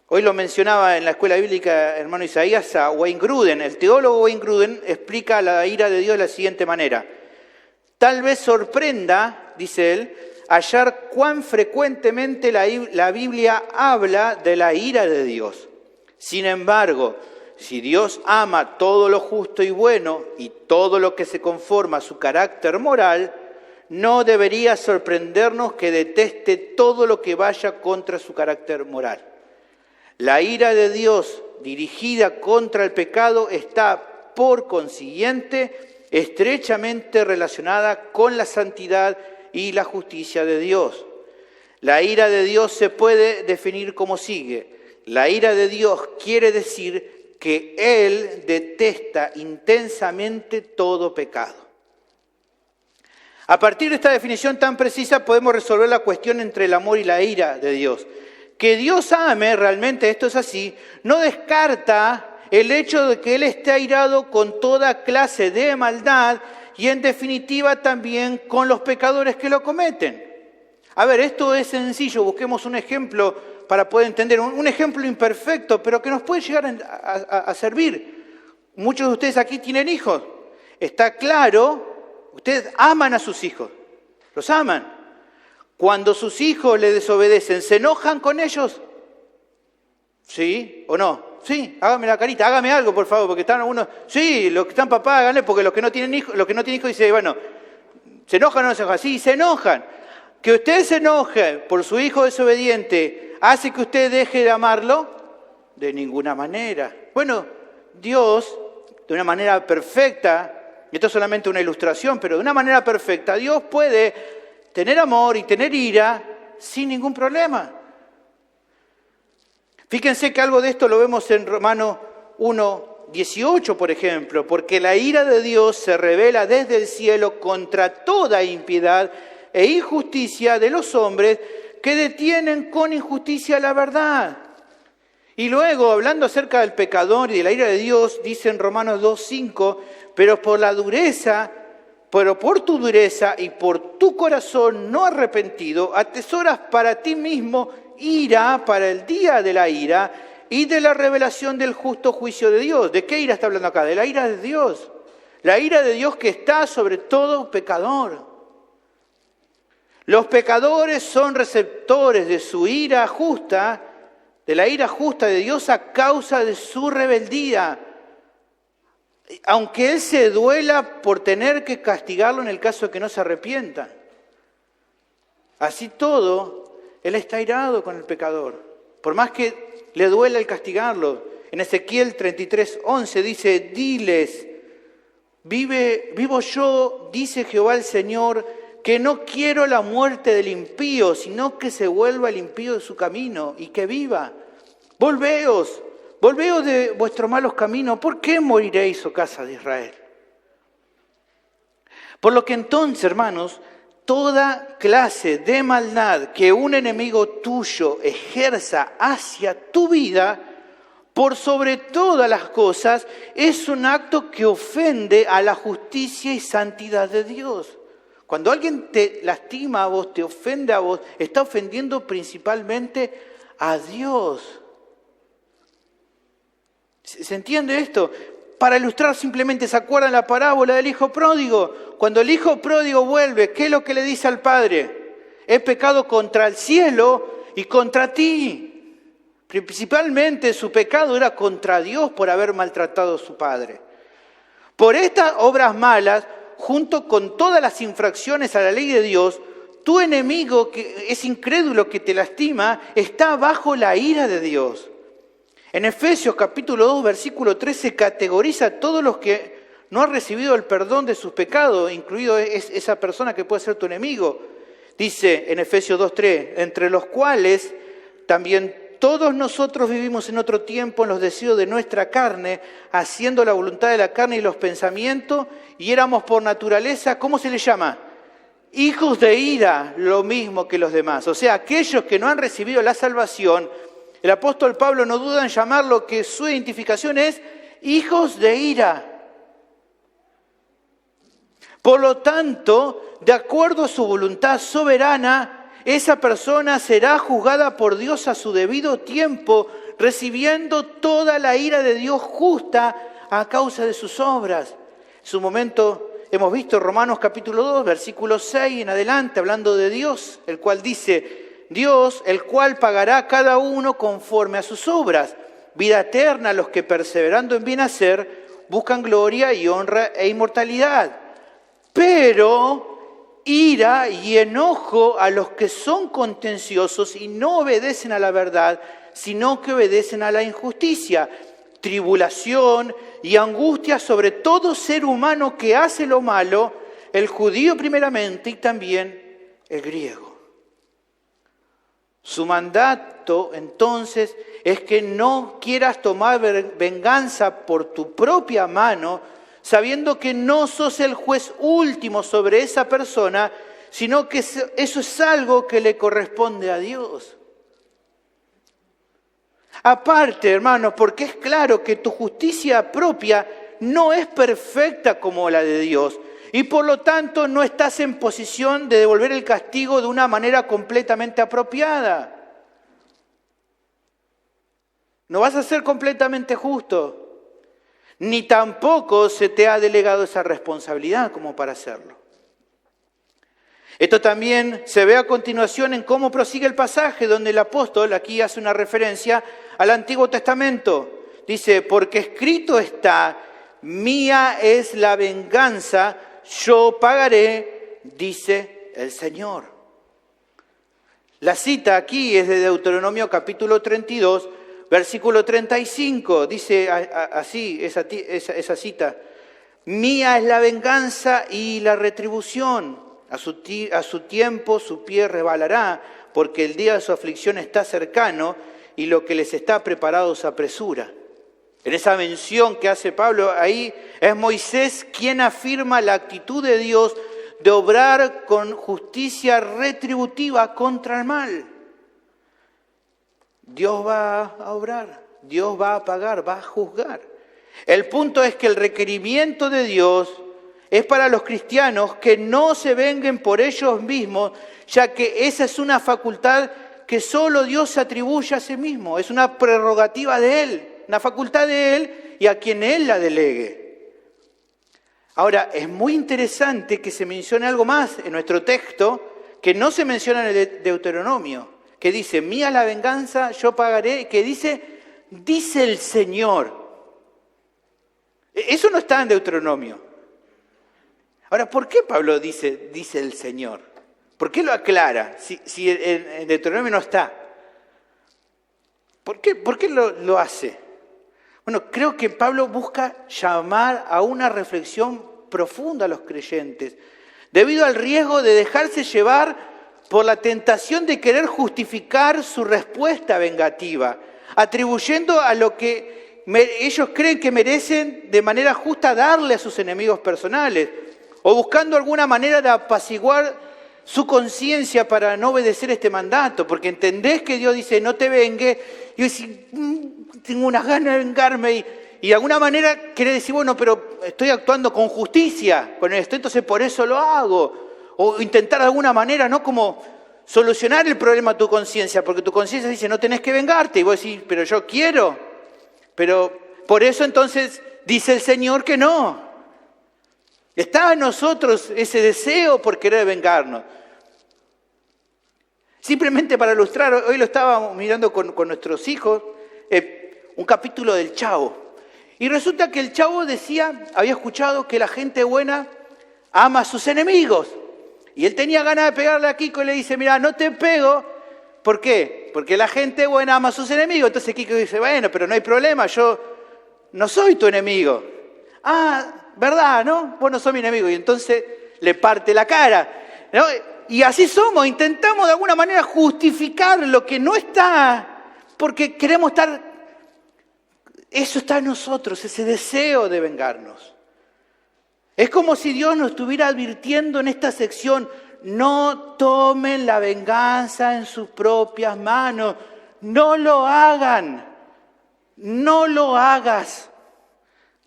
Hoy lo mencionaba en la escuela bíblica, hermano Isaías, a Wayne Grudem. El teólogo Wayne Grudem explica la ira de Dios de la siguiente manera. Tal vez sorprenda, dice él, hallar cuán frecuentemente la Biblia habla de la ira de Dios. Sin embargo, si Dios ama todo lo justo y bueno y todo lo que se conforma a su carácter moral, no debería sorprendernos que deteste todo lo que vaya contra su carácter moral. La ira de Dios dirigida contra el pecado está, por consiguiente, estrechamente relacionada con la santidad y la justicia de Dios. La ira de Dios se puede definir como sigue. La ira de Dios quiere decir que Él detesta intensamente todo pecado. A partir de esta definición tan precisa podemos resolver la cuestión entre el amor y la ira de Dios. Que Dios ame, realmente esto es así, no descarta el hecho de que Él esté airado con toda clase de maldad y en definitiva también con los pecadores que lo cometen. A ver, esto es sencillo, busquemos un ejemplo para poder entender, un ejemplo imperfecto, pero que nos puede llegar a servir. Muchos de ustedes aquí tienen hijos. Está claro, ustedes aman a sus hijos, los aman. Cuando sus hijos le desobedecen, ¿se enojan con ellos? ¿Sí o no? Sí, hágame la carita, hágame algo, por favor, porque están algunos. Sí, los que están papá, háganle, porque los que no tienen hijos, dicen, bueno, ¿se enojan o no se enojan? Sí, se enojan. Que usted se enoje por su hijo desobediente, ¿hace que usted deje de amarlo? De ninguna manera. Bueno, Dios, de una manera perfecta, y esto es solamente una ilustración, pero de una manera perfecta, Dios puede tener amor y tener ira sin ningún problema. Fíjense que algo de esto lo vemos en Romanos 1:18, por ejemplo, porque la ira de Dios se revela desde el cielo contra toda impiedad e injusticia de los hombres que detienen con injusticia la verdad. Y luego, hablando acerca del pecador y de la ira de Dios, dice en Romanos 2:5, pero por tu dureza y por tu corazón no arrepentido, atesoras para ti mismo ira para el día de la ira y de la revelación del justo juicio de Dios. ¿De qué ira está hablando acá? De la ira de Dios. La ira de Dios que está sobre todo pecador. Los pecadores son receptores de su ira justa, de la ira justa de Dios a causa de su rebeldía. Aunque Él se duela por tener que castigarlo en el caso de que no se arrepienta. Así todo, Él está airado con el pecador. Por más que le duela el castigarlo. En Ezequiel 33:11 dice, diles, vivo yo, dice Jehová el Señor, que no quiero la muerte del impío, sino que se vuelva el impío de su camino y que viva. Volveos de vuestros malos caminos. ¿Por qué moriréis, oh casa de Israel? Por lo que entonces, hermanos, toda clase de maldad que un enemigo tuyo ejerza hacia tu vida, por sobre todas las cosas, es un acto que ofende a la justicia y santidad de Dios. Cuando alguien te lastima a vos, te ofende a vos, está ofendiendo principalmente a Dios. ¿Se entiende esto? Para ilustrar simplemente, ¿se acuerdan la parábola del hijo pródigo? Cuando el hijo pródigo vuelve, ¿qué es lo que le dice al padre? He pecado contra el cielo y contra ti. Principalmente su pecado era contra Dios por haber maltratado a su padre. Por estas obras malas, junto con todas las infracciones a la ley de Dios, tu enemigo, que es incrédulo, que te lastima, está bajo la ira de Dios. En Efesios capítulo 2, versículo 13, categoriza a todos los que no han recibido el perdón de sus pecados, incluido esa persona que puede ser tu enemigo. Dice en Efesios 2:3, entre los cuales también todos nosotros vivimos en otro tiempo en los deseos de nuestra carne, haciendo la voluntad de la carne y los pensamientos, y éramos por naturaleza, ¿cómo se les llama? Hijos de ira, lo mismo que los demás. O sea, aquellos que no han recibido la salvación, el apóstol Pablo no duda en llamarlo que su identificación es hijos de ira. Por lo tanto, de acuerdo a su voluntad soberana, esa persona será juzgada por Dios a su debido tiempo, recibiendo toda la ira de Dios justa a causa de sus obras. En su momento hemos visto Romanos capítulo 2, versículo 6 en adelante, hablando de Dios, el cual dice, Dios, el cual pagará a cada uno conforme a sus obras, vida eterna a los que perseverando en bien hacer, buscan gloria y honra e inmortalidad. Pero ira y enojo a los que son contenciosos y no obedecen a la verdad, sino que obedecen a la injusticia, tribulación y angustia sobre todo ser humano que hace lo malo, el judío primeramente y también el griego. Su mandato entonces es que no quieras tomar venganza por tu propia mano, sabiendo que no sos el juez último sobre esa persona, sino que eso es algo que le corresponde a Dios. Aparte, hermanos, porque es claro que tu justicia propia no es perfecta como la de Dios, y por lo tanto no estás en posición de devolver el castigo de una manera completamente apropiada. No vas a ser completamente justo. Ni tampoco se te ha delegado esa responsabilidad como para hacerlo. Esto también se ve a continuación en cómo prosigue el pasaje, donde el apóstol aquí hace una referencia al Antiguo Testamento. Dice, porque escrito está, mía es la venganza, yo pagaré, dice el Señor. La cita aquí es de Deuteronomio capítulo 32, versículo 35, dice así esa cita. Mía es la venganza y la retribución. A su tiempo su pie resbalará, porque el día de su aflicción está cercano y lo que les está preparado se apresura. En esa mención que hace Pablo ahí, es Moisés quien afirma la actitud de Dios de obrar con justicia retributiva contra el mal. Dios va a obrar, Dios va a pagar, va a juzgar. El punto es que el requerimiento de Dios es para los cristianos que no se venguen por ellos mismos, ya que esa es una facultad que solo Dios se atribuye a sí mismo. Es una prerrogativa de Él, una facultad de Él y a quien Él la delegue. Ahora, es muy interesante que se mencione algo más en nuestro texto que no se menciona en el Deuteronomio, que dice, mía la venganza, yo pagaré, que dice el Señor. Eso no está en Deuteronomio. Ahora, ¿por qué Pablo dice el Señor? ¿Por qué lo aclara si en Deuteronomio no está? ¿Por qué lo hace? Bueno, creo que Pablo busca llamar a una reflexión profunda a los creyentes, debido al riesgo de dejarse llevar por la tentación de querer justificar su respuesta vengativa, atribuyendo a lo que ellos creen que merecen de manera justa darle a sus enemigos personales, o buscando alguna manera de apaciguar su conciencia para no obedecer este mandato, porque entendés que Dios dice no te vengues, y vos decís, tengo unas ganas de vengarme, y de alguna manera querés decir, bueno, pero estoy actuando con justicia con esto, entonces por eso lo hago, o intentar de alguna manera, ¿no? Como solucionar el problema a tu conciencia, porque tu conciencia dice no tenés que vengarte, y vos decís, pero yo quiero, pero por eso entonces dice el Señor que no. Está en nosotros ese deseo por querer vengarnos. Simplemente para ilustrar, hoy lo estábamos mirando con nuestros hijos, un capítulo del Chavo. Y resulta que el Chavo había escuchado que la gente buena ama a sus enemigos. Y él tenía ganas de pegarle a Kiko y le dice, mira, no te pego. ¿Por qué? Porque la gente buena ama a sus enemigos. Entonces Kiko dice, bueno, pero no hay problema, yo no soy tu enemigo. Ah, ¿verdad, no? Vos no sos mi enemigo. Y entonces le parte la cara, ¿no? Y así somos, intentamos de alguna manera justificar lo que no está, porque queremos estar, eso está en nosotros, ese deseo de vengarnos. Es como si Dios nos estuviera advirtiendo en esta sección, no tomen la venganza en sus propias manos, no lo hagan, no lo hagas.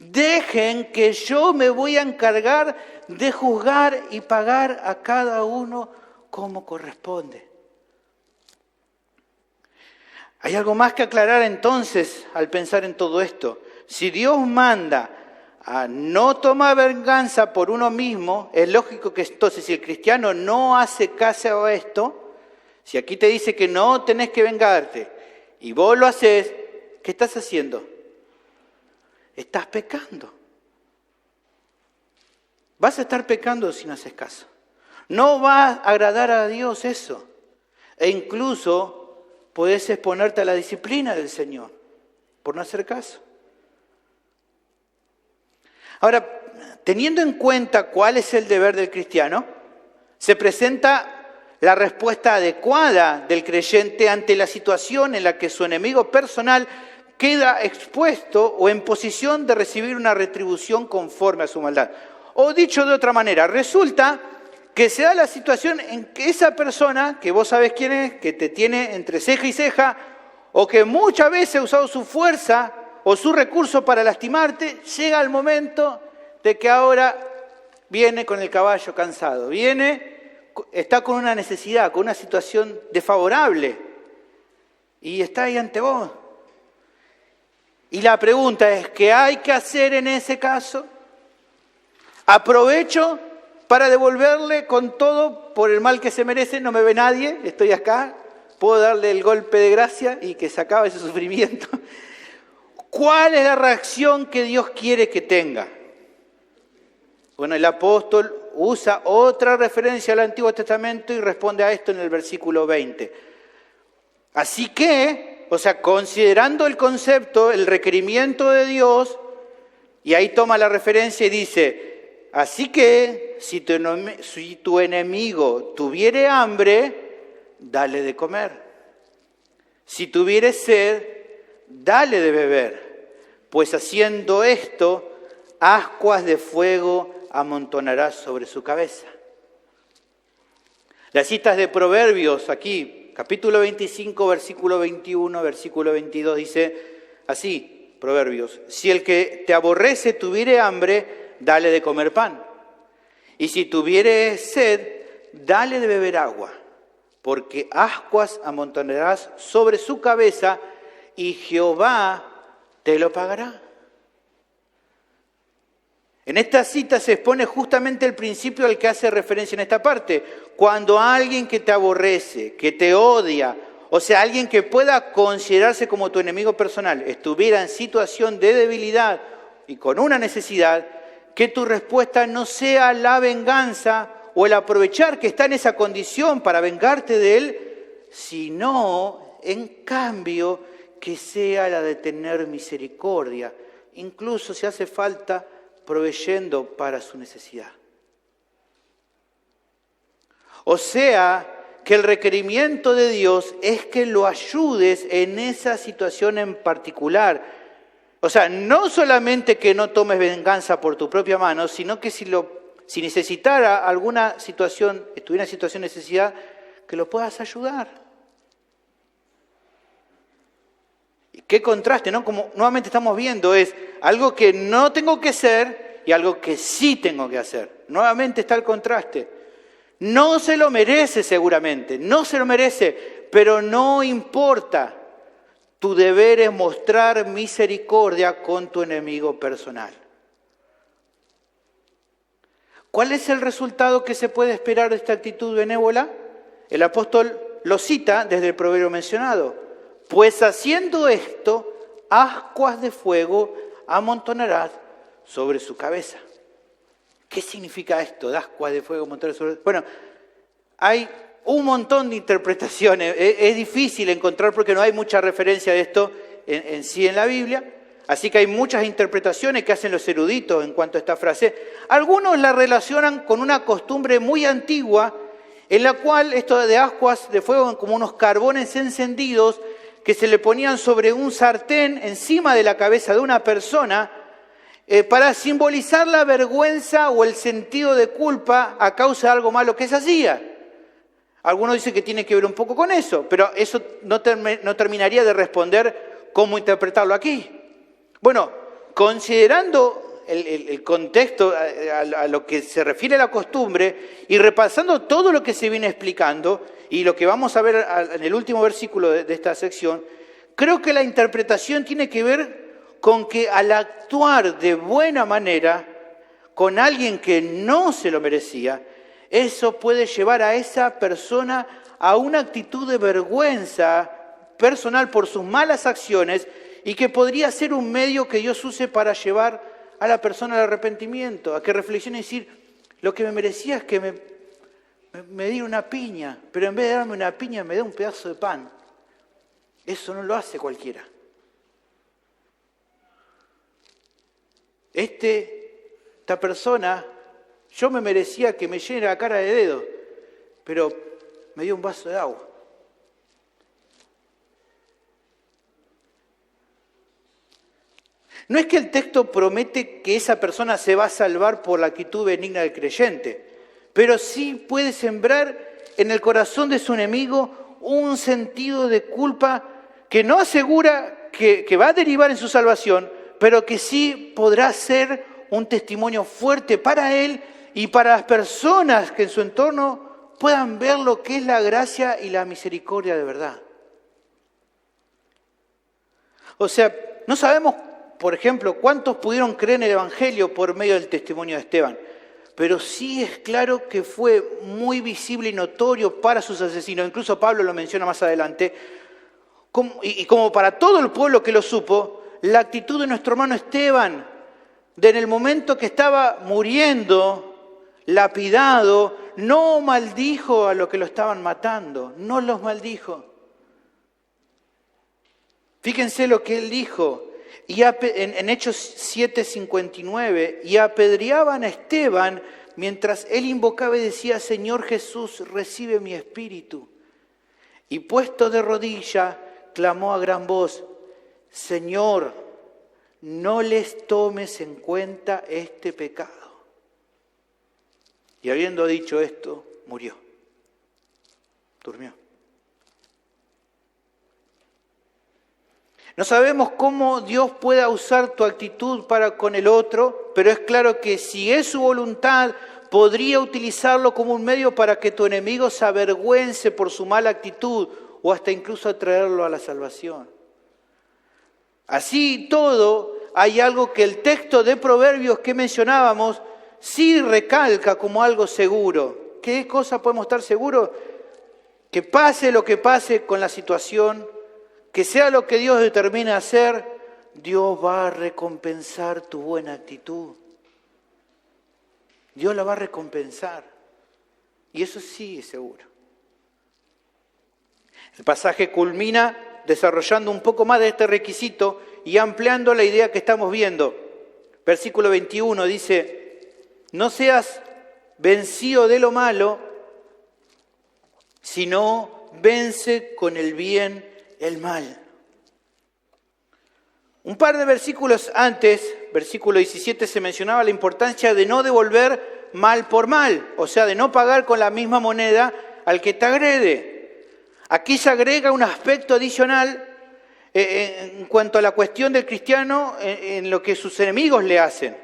Dejen que yo me voy a encargar de juzgar y pagar a cada uno como corresponde. Hay algo más que aclarar entonces al pensar en todo esto. Si Dios manda a no tomar venganza por uno mismo, es lógico que entonces si el cristiano no hace caso a esto, si aquí te dice que no tenés que vengarte y vos lo haces, ¿qué estás haciendo? Estás pecando. Vas a estar pecando si no haces caso. No va a agradar a Dios eso. E incluso podés exponerte a la disciplina del Señor por no hacer caso. Ahora, teniendo en cuenta cuál es el deber del cristiano, se presenta la respuesta adecuada del creyente ante la situación en la que su enemigo personal queda expuesto o en posición de recibir una retribución conforme a su maldad. O dicho de otra manera, resulta que se da la situación en que esa persona, que vos sabés quién es, que te tiene entre ceja y ceja, o que muchas veces ha usado su fuerza o su recurso para lastimarte, llega el momento de que ahora viene con el caballo cansado, está con una necesidad, con una situación desfavorable, y está ahí ante vos. Y la pregunta es, ¿qué hay que hacer en ese caso? ¿Aprovecho para devolverle con todo por el mal que se merece? No me ve nadie, estoy acá, puedo darle el golpe de gracia y que se acabe ese sufrimiento. ¿Cuál es la reacción que Dios quiere que tenga? Bueno, el apóstol usa otra referencia al Antiguo Testamento y responde a esto en el versículo 20. Así que, considerando el concepto, el requerimiento de Dios, y ahí toma la referencia y dice, así que si tu enemigo tuviere hambre, dale de comer. Si tuviere sed, dale de beber, pues haciendo esto, ascuas de fuego amontonarás sobre su cabeza. Las citas de Proverbios aquí, capítulo 25, versículo 21, versículo 22, dice así, Proverbios, si el que te aborrece tuviere hambre, dale de comer pan. Y si tuviere sed, dale de beber agua, porque ascuas amontonarás sobre su cabeza y Jehová te lo pagará. En esta cita se expone justamente el principio al que hace referencia en esta parte. Cuando alguien que te aborrece, que te odia, alguien que pueda considerarse como tu enemigo personal, estuviera en situación de debilidad y con una necesidad, que tu respuesta no sea la venganza o el aprovechar que está en esa condición para vengarte de él, sino, en cambio, que sea la de tener misericordia, incluso si hace falta, proveyendo para su necesidad. O sea, que el requerimiento de Dios es que lo ayudes en esa situación en particular. O sea, no solamente que no tomes venganza por tu propia mano, sino que si si necesitara alguna situación, estuviera en situación de necesidad, que lo puedas ayudar. Y qué contraste, ¿no? Como nuevamente estamos viendo, es algo que no tengo que hacer y algo que sí tengo que hacer. Nuevamente está el contraste. No se lo merece seguramente, no se lo merece, pero no importa. Tu deber es mostrar misericordia con tu enemigo personal. ¿Cuál es el resultado que se puede esperar de esta actitud benévola? El apóstol lo cita desde el proverbio mencionado. Pues haciendo esto, ascuas de fuego amontonarás sobre su cabeza. ¿Qué significa esto de ascuas de fuego amontonar sobre su cabeza? Bueno, hay un montón de interpretaciones. Es difícil encontrar porque no hay mucha referencia de esto en sí en la Biblia. Así que hay muchas interpretaciones que hacen los eruditos en cuanto a esta frase. Algunos la relacionan con una costumbre muy antigua en la cual esto de ascuas de fuego, como unos carbones encendidos que se le ponían sobre un sartén encima de la cabeza de una persona para simbolizar la vergüenza o el sentido de culpa a causa de algo malo que se hacía. Algunos dicen que tiene que ver un poco con eso, pero eso no terminaría de responder cómo interpretarlo aquí. Bueno, considerando el contexto a lo que se refiere a la costumbre y repasando todo lo que se viene explicando y lo que vamos a ver en el último versículo de esta sección, creo que la interpretación tiene que ver con que al actuar de buena manera con alguien que no se lo merecía, eso puede llevar a esa persona a una actitud de vergüenza personal por sus malas acciones y que podría ser un medio que Dios use para llevar a la persona al arrepentimiento, a que reflexione y decir, lo que me merecía es que me diera una piña, pero en vez de darme una piña me da un pedazo de pan. Eso no lo hace cualquiera. Esta persona, yo me merecía que me llene la cara de dedos, pero me dio un vaso de agua. No es que el texto promete que esa persona se va a salvar por la actitud benigna del creyente, pero sí puede sembrar en el corazón de su enemigo un sentido de culpa que no asegura que va a derivar en su salvación, pero que sí podrá ser un testimonio fuerte para él y para las personas que en su entorno puedan ver lo que es la gracia y la misericordia de verdad. O sea, no sabemos, por ejemplo, cuántos pudieron creer en el Evangelio por medio del testimonio de Esteban, pero sí es claro que fue muy visible y notorio para sus asesinos. Incluso Pablo lo menciona más adelante. Y como para todo el pueblo que lo supo, la actitud de nuestro hermano Esteban, de en el momento que estaba muriendo, lapidado, no maldijo a los que lo estaban matando, no los maldijo. Fíjense lo que él dijo. Y en Hechos 7:59, y apedreaban a Esteban mientras él invocaba y decía, Señor Jesús, recibe mi espíritu. Y puesto de rodilla, clamó a gran voz, Señor, no les tomes en cuenta este pecado. Y habiendo dicho esto, murió. Durmió. No sabemos cómo Dios pueda usar tu actitud para con el otro, pero es claro que si es su voluntad, podría utilizarlo como un medio para que tu enemigo se avergüence por su mala actitud o hasta incluso atraerlo a la salvación. Así todo, hay algo que el texto de Proverbios que mencionábamos sí recalca como algo seguro. ¿Qué cosa podemos estar seguros? Que pase lo que pase con la situación, que sea lo que Dios determine hacer, Dios va a recompensar tu buena actitud. Dios la va a recompensar. Y eso sí es seguro. El pasaje culmina desarrollando un poco más de este requisito y ampliando la idea que estamos viendo. Versículo 21 dice, no seas vencido de lo malo, sino vence con el bien el mal. Un par de versículos antes, versículo 17, se mencionaba la importancia de no devolver mal por mal, o sea, de no pagar con la misma moneda al que te agrede. Aquí se agrega un aspecto adicional en cuanto a la cuestión del cristiano en lo que sus enemigos le hacen.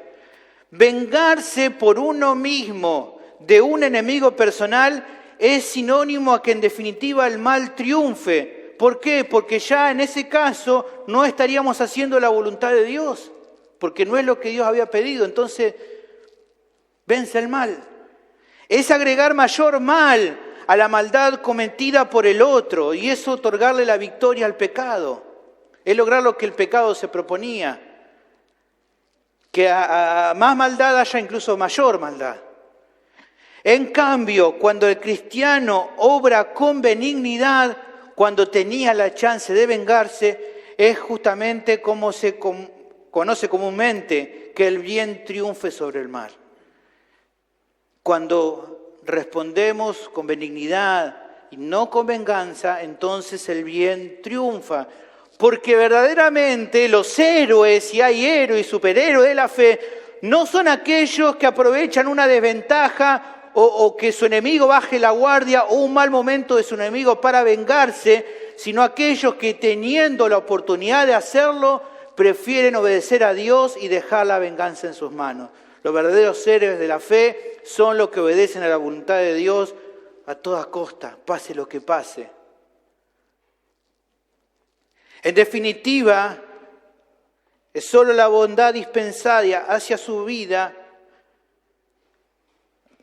Vengarse por uno mismo de un enemigo personal es sinónimo a que en definitiva el mal triunfe. ¿Por qué? Porque ya en ese caso no estaríamos haciendo la voluntad de Dios, porque no es lo que Dios había pedido. Entonces, vence el mal. Es agregar mayor mal a la maldad cometida por el otro y es otorgarle la victoria al pecado. Es lograr lo que el pecado se proponía. Que a más maldad haya incluso mayor maldad. En cambio, cuando el cristiano obra con benignidad, cuando tenía la chance de vengarse, es justamente como se conoce comúnmente, que el bien triunfe sobre el mal. Cuando respondemos con benignidad y no con venganza, entonces el bien triunfa. Porque verdaderamente los héroes, y hay héroes y superhéroes de la fe, no son aquellos que aprovechan una desventaja o que su enemigo baje la guardia o un mal momento de su enemigo para vengarse, sino aquellos que teniendo la oportunidad de hacerlo, prefieren obedecer a Dios y dejar la venganza en sus manos. Los verdaderos héroes de la fe son los que obedecen a la voluntad de Dios a toda costa, pase lo que pase. En definitiva, es solo la bondad dispensada hacia su vida,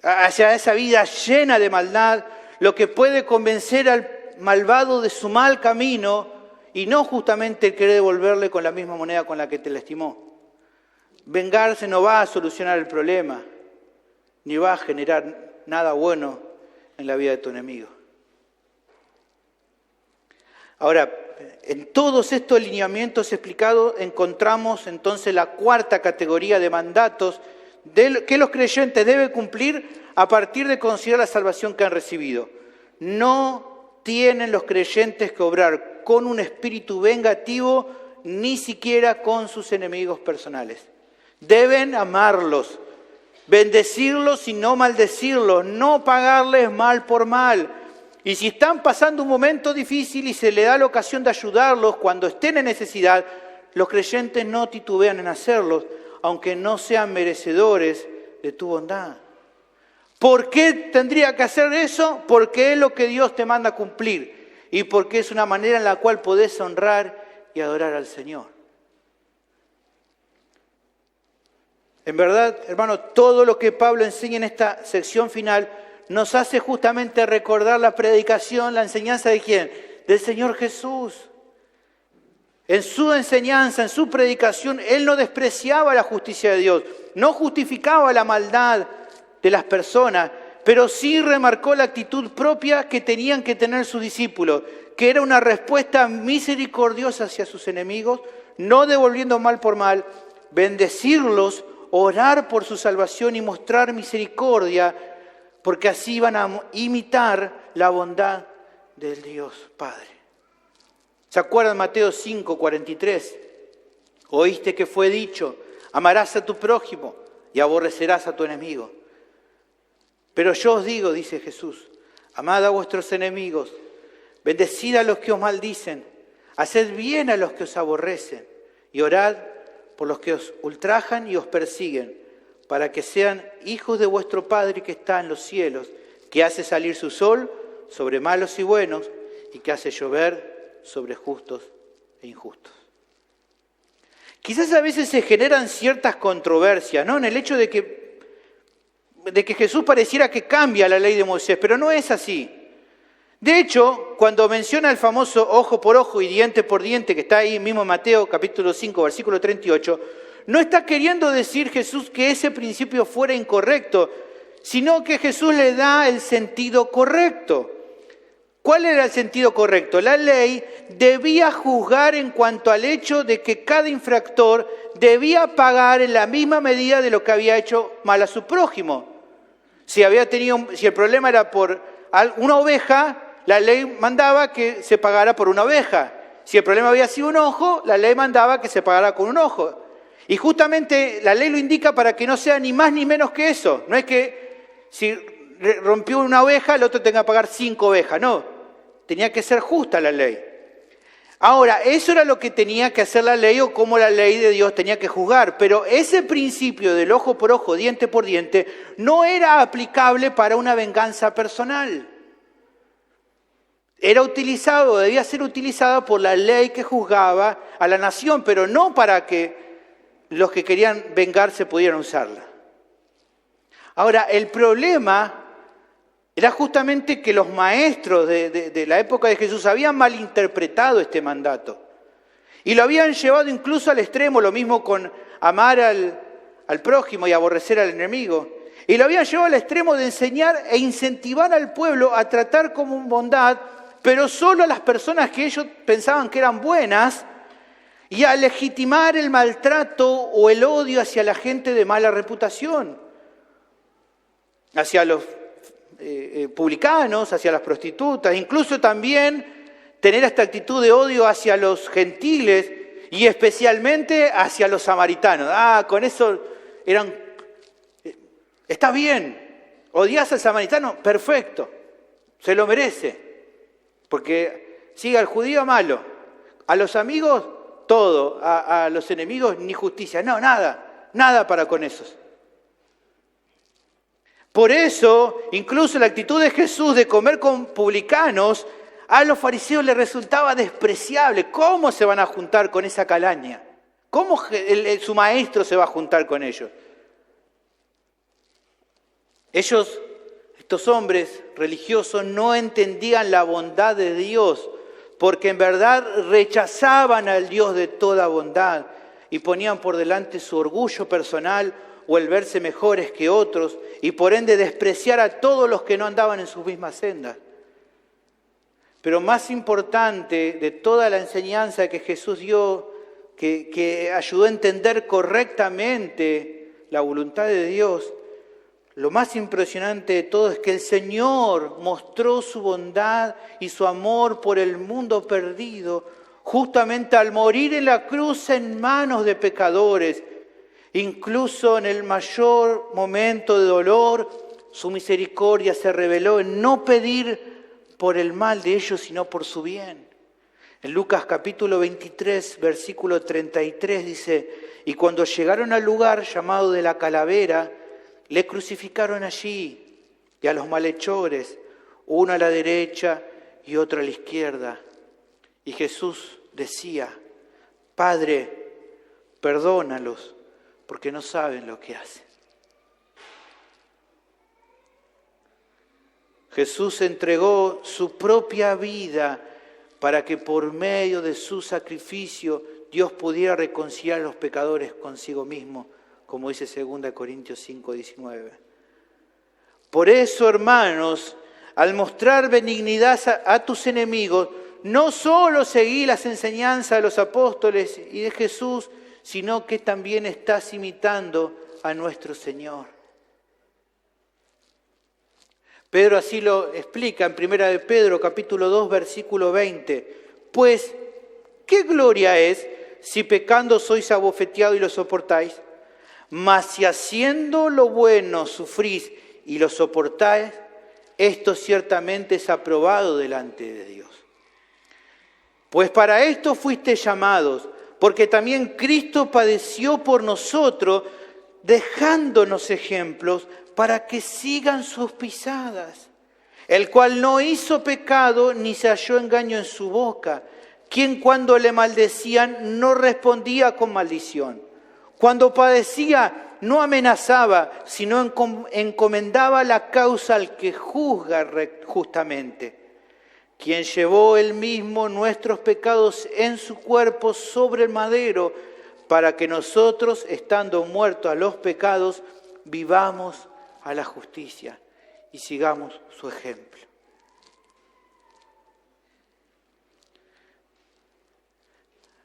hacia esa vida llena de maldad, lo que puede convencer al malvado de su mal camino y no justamente el querer devolverle con la misma moneda con la que te lastimó. Vengarse no va a solucionar el problema, ni va a generar nada bueno en la vida de tu enemigo. Ahora, en todos estos lineamientos explicados encontramos entonces la cuarta categoría de mandatos que los creyentes deben cumplir a partir de considerar la salvación que han recibido. No tienen los creyentes que obrar con un espíritu vengativo, ni siquiera con sus enemigos personales. Deben amarlos, bendecirlos y no maldecirlos, no pagarles mal por mal. Y si están pasando un momento difícil y se le da la ocasión de ayudarlos cuando estén en necesidad, los creyentes no titubean en hacerlos, aunque no sean merecedores de tu bondad. ¿Por qué tendría que hacer eso? Porque es lo que Dios te manda a cumplir y porque es una manera en la cual podés honrar y adorar al Señor. En verdad, hermano, todo lo que Pablo enseña en esta sección final nos hace justamente recordar la predicación, la enseñanza de ¿quién? Del Señor Jesús. En su enseñanza, en su predicación, Él no despreciaba la justicia de Dios, no justificaba la maldad de las personas, pero sí remarcó la actitud propia que tenían que tener sus discípulos, que era una respuesta misericordiosa hacia sus enemigos, no devolviendo mal por mal, bendecirlos, orar por su salvación y mostrar misericordia, porque así iban a imitar la bondad del Dios Padre. ¿Se acuerdan Mateo 5:43? Oíste que fue dicho, amarás a tu prójimo y aborrecerás a tu enemigo. Pero yo os digo, dice Jesús, amad a vuestros enemigos, bendecid a los que os maldicen, haced bien a los que os aborrecen y orad por los que os ultrajan y os persiguen, para que sean hijos de vuestro Padre que está en los cielos, que hace salir su sol sobre malos y buenos y que hace llover sobre justos e injustos. Quizás a veces se generan ciertas controversias, ¿no? En el hecho de que Jesús pareciera que cambia la ley de Moisés, pero no es así. De hecho, cuando menciona el famoso ojo por ojo y diente por diente, que está ahí mismo en Mateo capítulo 5, versículo 38, no está queriendo decir Jesús que ese principio fuera incorrecto, sino que Jesús le da el sentido correcto. ¿Cuál era el sentido correcto? La ley debía juzgar en cuanto al hecho de que cada infractor debía pagar en la misma medida de lo que había hecho mal a su prójimo. Si el problema era por una oveja, la ley mandaba que se pagara por una oveja. Si el problema había sido un ojo, la ley mandaba que se pagara con un ojo. Y justamente la ley lo indica para que no sea ni más ni menos que eso. No es que si rompió una oveja, el otro tenga que pagar 5 ovejas. No, tenía que ser justa la ley. Ahora, eso era lo que tenía que hacer la ley o cómo la ley de Dios tenía que juzgar. Pero ese principio del ojo por ojo, diente por diente, no era aplicable para una venganza personal. Era utilizado, debía ser utilizado por la ley que juzgaba a la nación, pero no para que los que querían vengarse pudieran usarla. Ahora, el problema era justamente que los maestros de la época de Jesús habían malinterpretado este mandato. Y lo habían llevado incluso al extremo, lo mismo con amar al prójimo y aborrecer al enemigo. Y lo habían llevado al extremo de enseñar e incentivar al pueblo a tratar como bondad, pero solo a las personas que ellos pensaban que eran buenas, y a legitimar el maltrato o el odio hacia la gente de mala reputación, hacia los publicanos, hacia las prostitutas, incluso también tener esta actitud de odio hacia los gentiles y especialmente hacia los samaritanos. Con eso está bien, odias al samaritano, perfecto, se lo merece, porque sigue al judío malo, a los amigos todo, a los enemigos ni justicia, no, nada para con esos. Por eso, incluso la actitud de Jesús de comer con publicanos, a los fariseos les resultaba despreciable. ¿Cómo se van a juntar con esa calaña? ¿Cómo su maestro se va a juntar con ellos? Ellos, estos hombres religiosos, no entendían la bondad de Dios, porque en verdad rechazaban al Dios de toda bondad y ponían por delante su orgullo personal o el verse mejores que otros, y por ende despreciar a todos los que no andaban en sus mismas sendas. Pero más importante de toda la enseñanza que Jesús dio, que ayudó a entender correctamente la voluntad de Dios, lo más impresionante de todo es que el Señor mostró su bondad y su amor por el mundo perdido, justamente al morir en la cruz en manos de pecadores. Incluso en el mayor momento de dolor, su misericordia se reveló en no pedir por el mal de ellos, sino por su bien. En Lucas capítulo 23, versículo 33 dice: y cuando llegaron al lugar llamado de la Calavera, le crucificaron allí, y a los malhechores, uno a la derecha y otro a la izquierda. Y Jesús decía: Padre, perdónalos, porque no saben lo que hacen. Jesús entregó su propia vida para que por medio de su sacrificio Dios pudiera reconciliar a los pecadores consigo mismo, como dice 2 Corintios 5:19. Por eso, hermanos, al mostrar benignidad a tus enemigos, no solo seguí las enseñanzas de los apóstoles y de Jesús, sino que también estás imitando a nuestro Señor. Pedro así lo explica en 1 de Pedro, capítulo 2, versículo 20. Pues, ¿qué gloria es si pecando sois abofeteados y lo soportáis? Mas si haciendo lo bueno sufrís y lo soportáis, esto ciertamente es aprobado delante de Dios. Pues para esto fuisteis llamados, porque también Cristo padeció por nosotros, dejándonos ejemplos para que sigan sus pisadas, el cual no hizo pecado ni se halló engaño en su boca, quien cuando le maldecían no respondía con maldición, cuando padecía no amenazaba, sino encomendaba la causa al que juzga justamente, quien llevó él mismo nuestros pecados en su cuerpo sobre el madero, para que nosotros, estando muertos a los pecados, vivamos a la justicia y sigamos su ejemplo.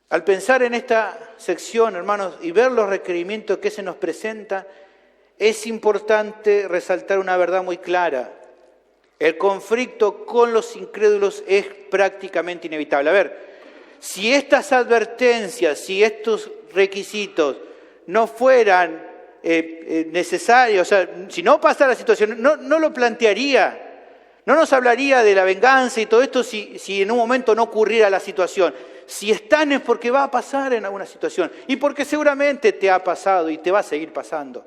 Al pensar en esta sección, hermanos, y ver los requerimientos que se nos presenta, es importante resaltar una verdad muy clara. El conflicto con los incrédulos es prácticamente inevitable. A ver, si estas advertencias, si estos requisitos no fueran necesarios, o sea, si no pasara la situación, no lo plantearía. No nos hablaría de la venganza y todo esto si en un momento no ocurriera la situación. Si están es porque va a pasar en alguna situación y porque seguramente te ha pasado y te va a seguir pasando.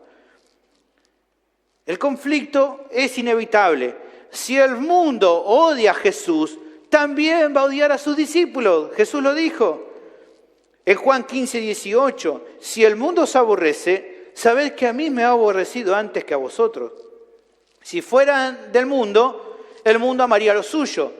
El conflicto es inevitable. Si el mundo odia a Jesús, también va a odiar a sus discípulos. Jesús lo dijo. En Juan 15, 18, si el mundo os aborrece, sabed que a mí me ha aborrecido antes que a vosotros. Si fueran del mundo, el mundo amaría lo suyo,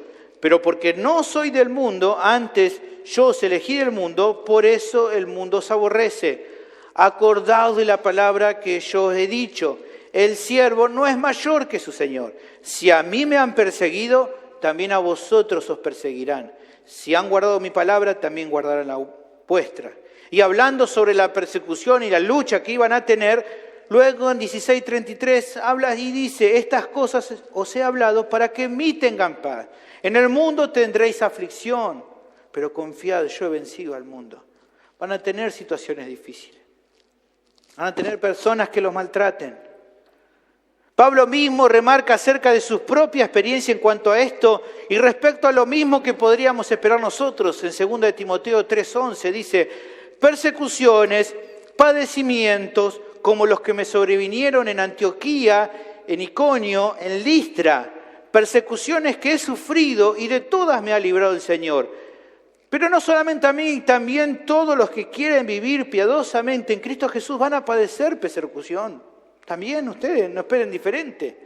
pero porque no soy del mundo, antes yo os elegí del mundo, por eso el mundo os aborrece. Acordaos de la palabra que yo os he dicho, el siervo no es mayor que su Señor. Si a mí me han perseguido, también a vosotros os perseguirán. Si han guardado mi palabra, también guardarán la vuestra. Y hablando sobre la persecución y la lucha que iban a tener, luego en 16:33 habla y dice, estas cosas os he hablado para que en mí tengan paz. En el mundo tendréis aflicción, pero confiad, yo he vencido al mundo. Van a tener situaciones difíciles. Van a tener personas que los maltraten. Pablo mismo remarca acerca de su propia experiencia en cuanto a esto y respecto a lo mismo que podríamos esperar nosotros. En 2 de Timoteo 3:11 dice, persecuciones, padecimientos, como los que me sobrevinieron en Antioquía, en Iconio, en Listra, persecuciones que he sufrido y de todas me ha librado el Señor. Pero no solamente a mí, también todos los que quieren vivir piadosamente en Cristo Jesús van a padecer persecución. También ustedes no esperen diferente.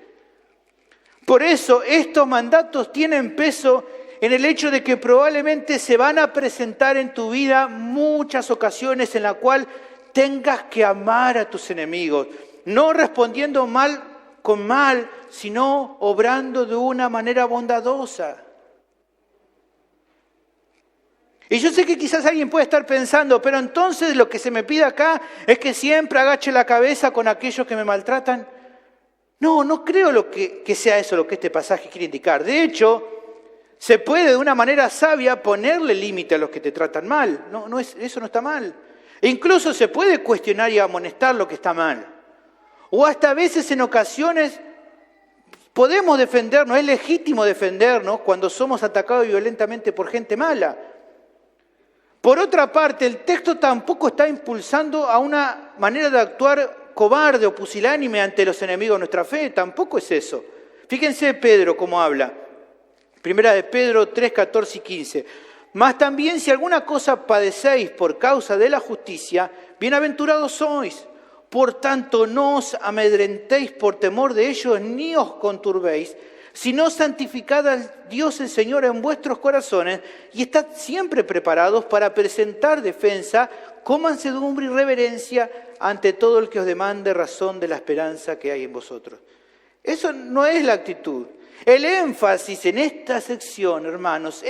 Por eso estos mandatos tienen peso en el hecho de que probablemente se van a presentar en tu vida muchas ocasiones en la cual tengas que amar a tus enemigos, no respondiendo mal con mal, sino obrando de una manera bondadosa. Y yo sé que quizás alguien puede estar pensando, pero entonces lo que se me pide acá es que siempre agache la cabeza con aquellos que me maltratan. No creo que sea eso lo que este pasaje quiere indicar. De hecho, se puede de una manera sabia ponerle límite a los que te tratan mal. Eso no está mal. E incluso se puede cuestionar y amonestar lo que está mal. O hasta a veces en ocasiones podemos defendernos, es legítimo defendernos cuando somos atacados violentamente por gente mala. Por otra parte, el texto tampoco está impulsando a una manera de actuar cobarde o pusilánime ante los enemigos de nuestra fe, tampoco es eso. Fíjense Pedro cómo habla. Primera de Pedro 3, 14 y 15. Mas también si alguna cosa padecéis por causa de la justicia, bienaventurados sois. Por tanto, no os amedrentéis por temor de ellos, ni os conturbéis, sino santificad al Dios el Señor en vuestros corazones y estad siempre preparados para presentar defensa con mansedumbre y reverencia ante todo el que os demande razón de la esperanza que hay en vosotros. Eso no es la actitud. El énfasis en esta sección, hermanos,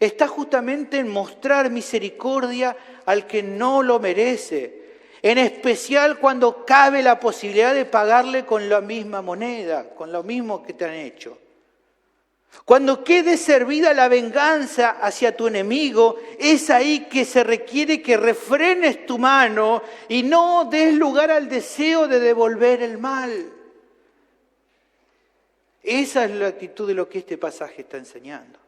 está justamente en mostrar misericordia al que no lo merece, en especial cuando cabe la posibilidad de pagarle con la misma moneda, con lo mismo que te han hecho. Cuando quede servida la venganza hacia tu enemigo, es ahí que se requiere que refrenes tu mano y no des lugar al deseo de devolver el mal. Esa es la actitud de lo que este pasaje está enseñando.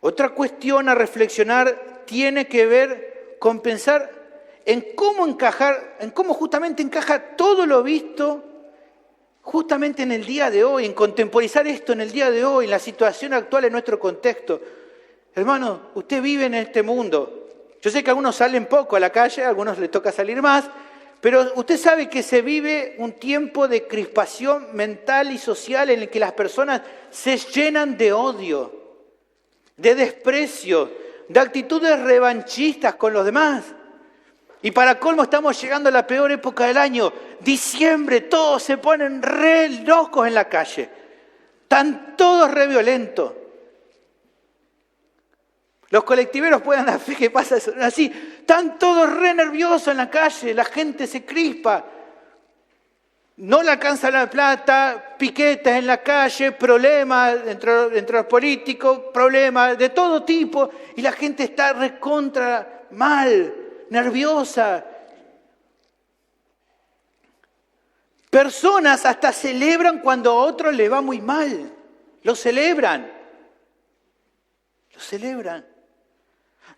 Otra cuestión a reflexionar tiene que ver con pensar en cómo justamente encaja todo lo visto justamente en el día de hoy, en contemporizar esto en el día de hoy, en la situación actual, en nuestro contexto. Hermano, usted vive en este mundo. Yo sé que algunos salen poco a la calle, a algunos les toca salir más, pero usted sabe que se vive un tiempo de crispación mental y social en el que las personas se llenan de odio, de desprecio, de actitudes revanchistas con los demás. Y para colmo estamos llegando a la peor época del año, diciembre, todos se ponen re locos en la calle, están todos re violentos. Los colectiveros pueden dar fe que pasa eso, así, están todos re nerviosos en la calle, la gente se crispa, no le alcanza la plata, piquetas en la calle, problemas entre los políticos, problemas de todo tipo, y la gente está recontra mal. nerviosa. Personas hasta celebran cuando a otros les va muy mal. Lo celebran. Lo celebran.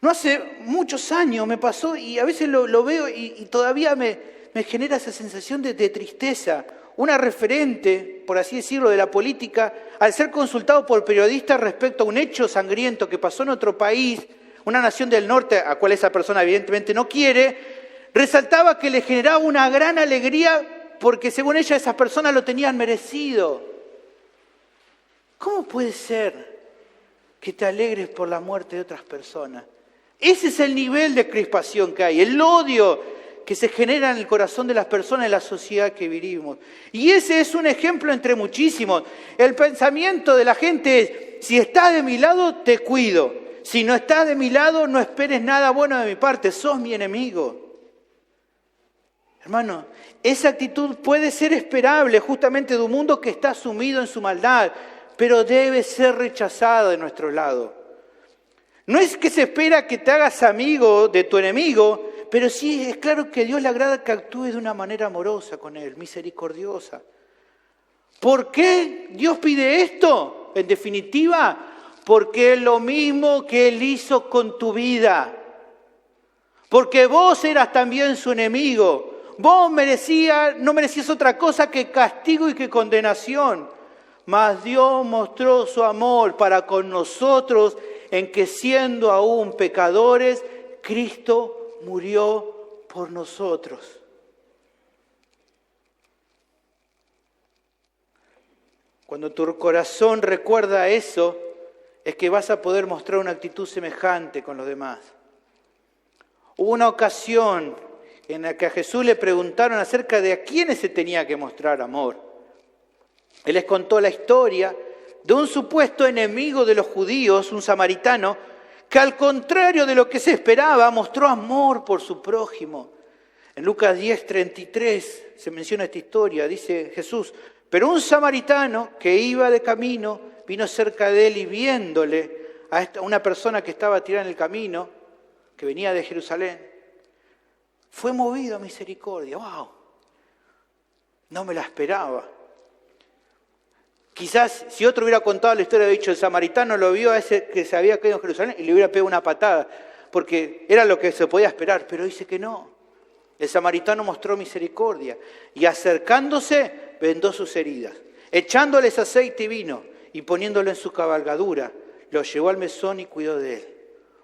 No hace muchos años me pasó y a veces lo veo y todavía me genera esa sensación de tristeza. Una referente, por así decirlo, de la política, al ser consultado por periodistas respecto a un hecho sangriento que pasó en otro país, una nación del norte, a cual esa persona evidentemente no quiere, resaltaba que le generaba una gran alegría porque según ella esas personas lo tenían merecido. ¿Cómo puede ser que te alegres por la muerte de otras personas? Ese es el nivel de crispación que hay, el odio que se genera en el corazón de las personas en la sociedad que vivimos. Y ese es un ejemplo entre muchísimos. El pensamiento de la gente es, si estás de mi lado, te cuido. Si no estás de mi lado, no esperes nada bueno de mi parte, sos mi enemigo. Hermano, esa actitud puede ser esperable justamente de un mundo que está sumido en su maldad, pero debe ser rechazada de nuestro lado. No es que se espera que te hagas amigo de tu enemigo, pero sí es claro que a Dios le agrada que actúes de una manera amorosa con él, misericordiosa. ¿Por qué Dios pide esto? En definitiva, porque es lo mismo que Él hizo con tu vida. Porque vos eras también su enemigo. Vos no merecías otra cosa que castigo y que condenación. Mas Dios mostró su amor para con nosotros en que siendo aún pecadores, Cristo murió por nosotros. Cuando tu corazón recuerda eso, es que vas a poder mostrar una actitud semejante con los demás. Hubo una ocasión en la que a Jesús le preguntaron acerca de a quiénes se tenía que mostrar amor. Él les contó la historia de un supuesto enemigo de los judíos, un samaritano, que al contrario de lo que se esperaba, mostró amor por su prójimo. En Lucas 10:33 se menciona esta historia, dice Jesús, pero un samaritano que iba de camino vino cerca de él y viéndole a una persona que estaba tirada en el camino, que venía de Jerusalén, fue movido a misericordia. ¡Wow! No me la esperaba. Quizás si otro hubiera contado la historia, hubiera dicho, el samaritano lo vio a ese que se había caído en Jerusalén y le hubiera pegado una patada, porque era lo que se podía esperar, pero dice que no. El samaritano mostró misericordia y acercándose vendó sus heridas, echándoles aceite y vino y poniéndolo en su cabalgadura, lo llevó al mesón y cuidó de él.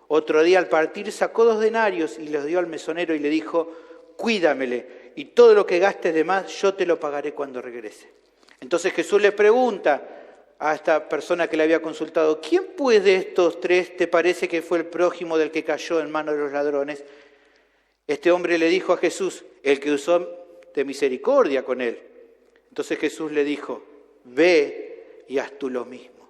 Otro día al partir sacó 2 denarios y los dio al mesonero y le dijo, cuídamele y todo lo que gastes de más yo te lo pagaré cuando regrese. Entonces Jesús le pregunta a esta persona que le había consultado, ¿quién pues de estos 3 te parece que fue el prójimo del que cayó en manos de los ladrones? Este hombre le dijo a Jesús, el que usó de misericordia con él. Entonces Jesús le dijo, ve y haz tú lo mismo.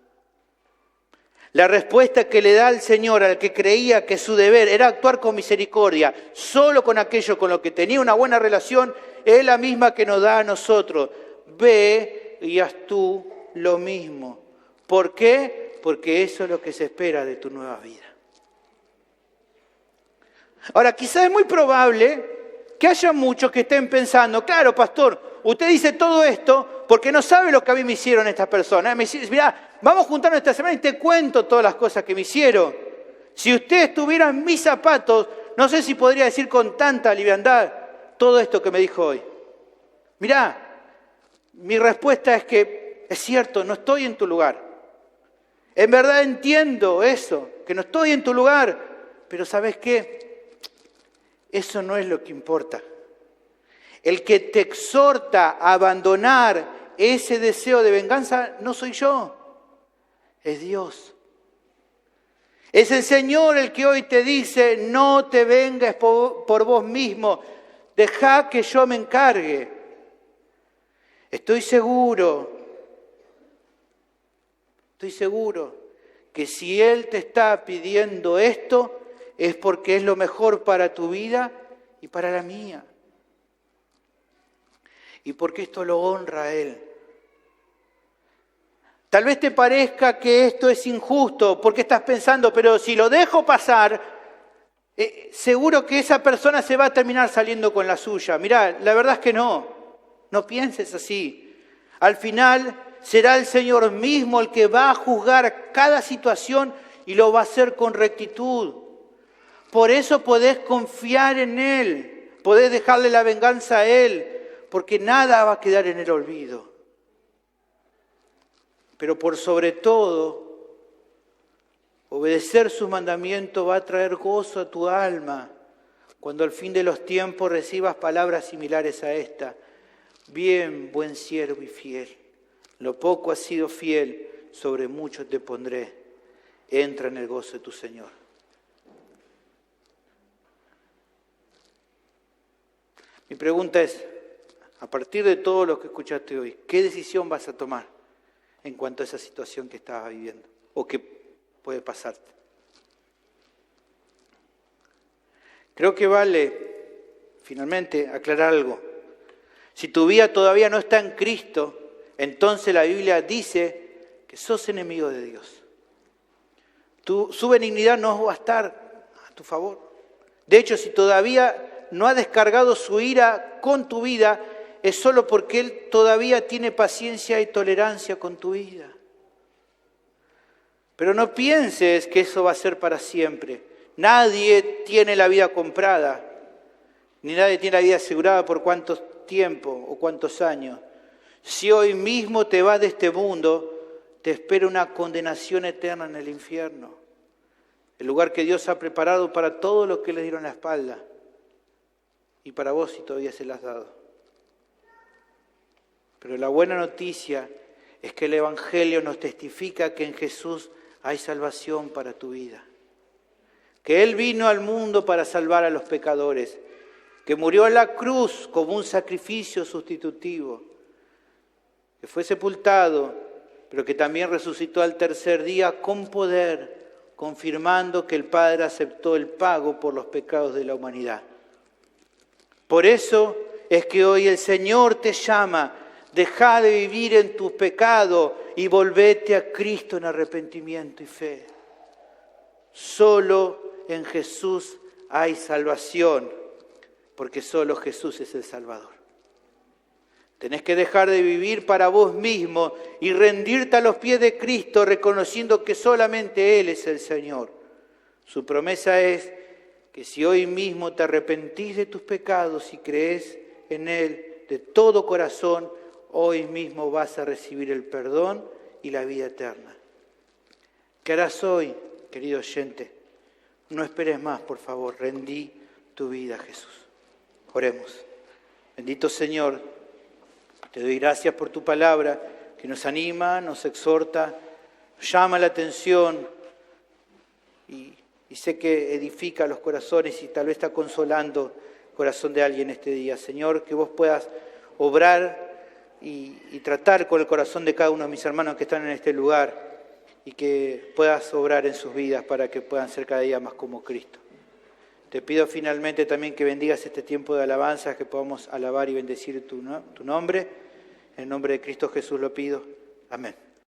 La respuesta que le da el Señor al que creía que su deber era actuar con misericordia, solo con aquello con lo que tenía una buena relación, es la misma que nos da a nosotros. Ve y haz tú lo mismo. ¿Por qué? Porque eso es lo que se espera de tu nueva vida. Ahora, quizás es muy probable que haya muchos que estén pensando, claro, pastor, usted dice todo esto porque no sabe lo que a mí me hicieron estas personas. Me dice, mirá, vamos a juntarnos esta semana y te cuento todas las cosas que me hicieron. Si usted estuviera en mis zapatos, no sé si podría decir con tanta liviandad todo esto que me dijo hoy. Mirá, mi respuesta es que es cierto, no estoy en tu lugar. En verdad entiendo eso, que no estoy en tu lugar, pero ¿sabes qué? Eso no es lo que importa. El que te exhorta a abandonar ese deseo de venganza no soy yo, es Dios. Es el Señor el que hoy te dice, no te vengas por vos mismo, deja que yo me encargue. Estoy seguro que si Él te está pidiendo esto, es porque es lo mejor para tu vida y para la mía. Y porque esto lo honra a Él. Tal vez te parezca que esto es injusto, porque estás pensando, pero si lo dejo pasar, seguro que esa persona se va a terminar saliendo con la suya. Mirá, la verdad es que no pienses así. Al final será el Señor mismo el que va a juzgar cada situación y lo va a hacer con rectitud. Por eso podés confiar en Él, podés dejarle la venganza a Él, porque nada va a quedar en el olvido. Pero por sobre todo, obedecer sus mandamientos va a traer gozo a tu alma cuando al fin de los tiempos recibas palabras similares a esta. Bien, buen siervo y fiel. Lo poco has sido fiel, sobre mucho te pondré. Entra en el gozo de tu Señor. Mi pregunta es, a partir de todo lo que escuchaste hoy, ¿qué decisión vas a tomar en cuanto a esa situación que estabas viviendo o que puede pasarte? Creo que vale, finalmente, aclarar algo. Si tu vida todavía no está en Cristo, entonces la Biblia dice que sos enemigo de Dios. Su benignidad no va a estar a tu favor. De hecho, si todavía no ha descargado su ira con tu vida, es solo porque Él todavía tiene paciencia y tolerancia con tu vida. Pero no pienses que eso va a ser para siempre. Nadie tiene la vida comprada, ni nadie tiene la vida asegurada por cuánto tiempo o cuántos años. Si hoy mismo te vas de este mundo, te espera una condenación eterna en el infierno, el lugar que Dios ha preparado para todos los que le dieron la espalda, y para vos si todavía se las has dado. Pero la buena noticia es que el Evangelio nos testifica que en Jesús hay salvación para tu vida. Que Él vino al mundo para salvar a los pecadores, que murió en la cruz como un sacrificio sustitutivo, que fue sepultado, pero que también resucitó al tercer día con poder, confirmando que el Padre aceptó el pago por los pecados de la humanidad. Por eso es que hoy el Señor te llama: deja de vivir en tu pecado y volvete a Cristo en arrepentimiento y fe. Solo en Jesús hay salvación, porque solo Jesús es el Salvador. Tenés que dejar de vivir para vos mismo y rendirte a los pies de Cristo, reconociendo que solamente Él es el Señor. Su promesa es que si hoy mismo te arrepentís de tus pecados y crees en Él de todo corazón, hoy mismo vas a recibir el perdón y la vida eterna. ¿Qué harás hoy, querido oyente? No esperes más, por favor, rendí tu vida a Jesús. Oremos. Bendito Señor, te doy gracias por tu palabra que nos anima, nos exhorta, llama la atención y sé que edifica los corazones y tal vez está consolando el corazón de alguien este día. Señor, que vos puedas obrar y tratar con el corazón de cada uno de mis hermanos que están en este lugar y que puedas obrar en sus vidas para que puedan ser cada día más como Cristo. Te pido finalmente también que bendigas este tiempo de alabanza, que podamos alabar y bendecir tu nombre. En el nombre de Cristo Jesús lo pido. Amén.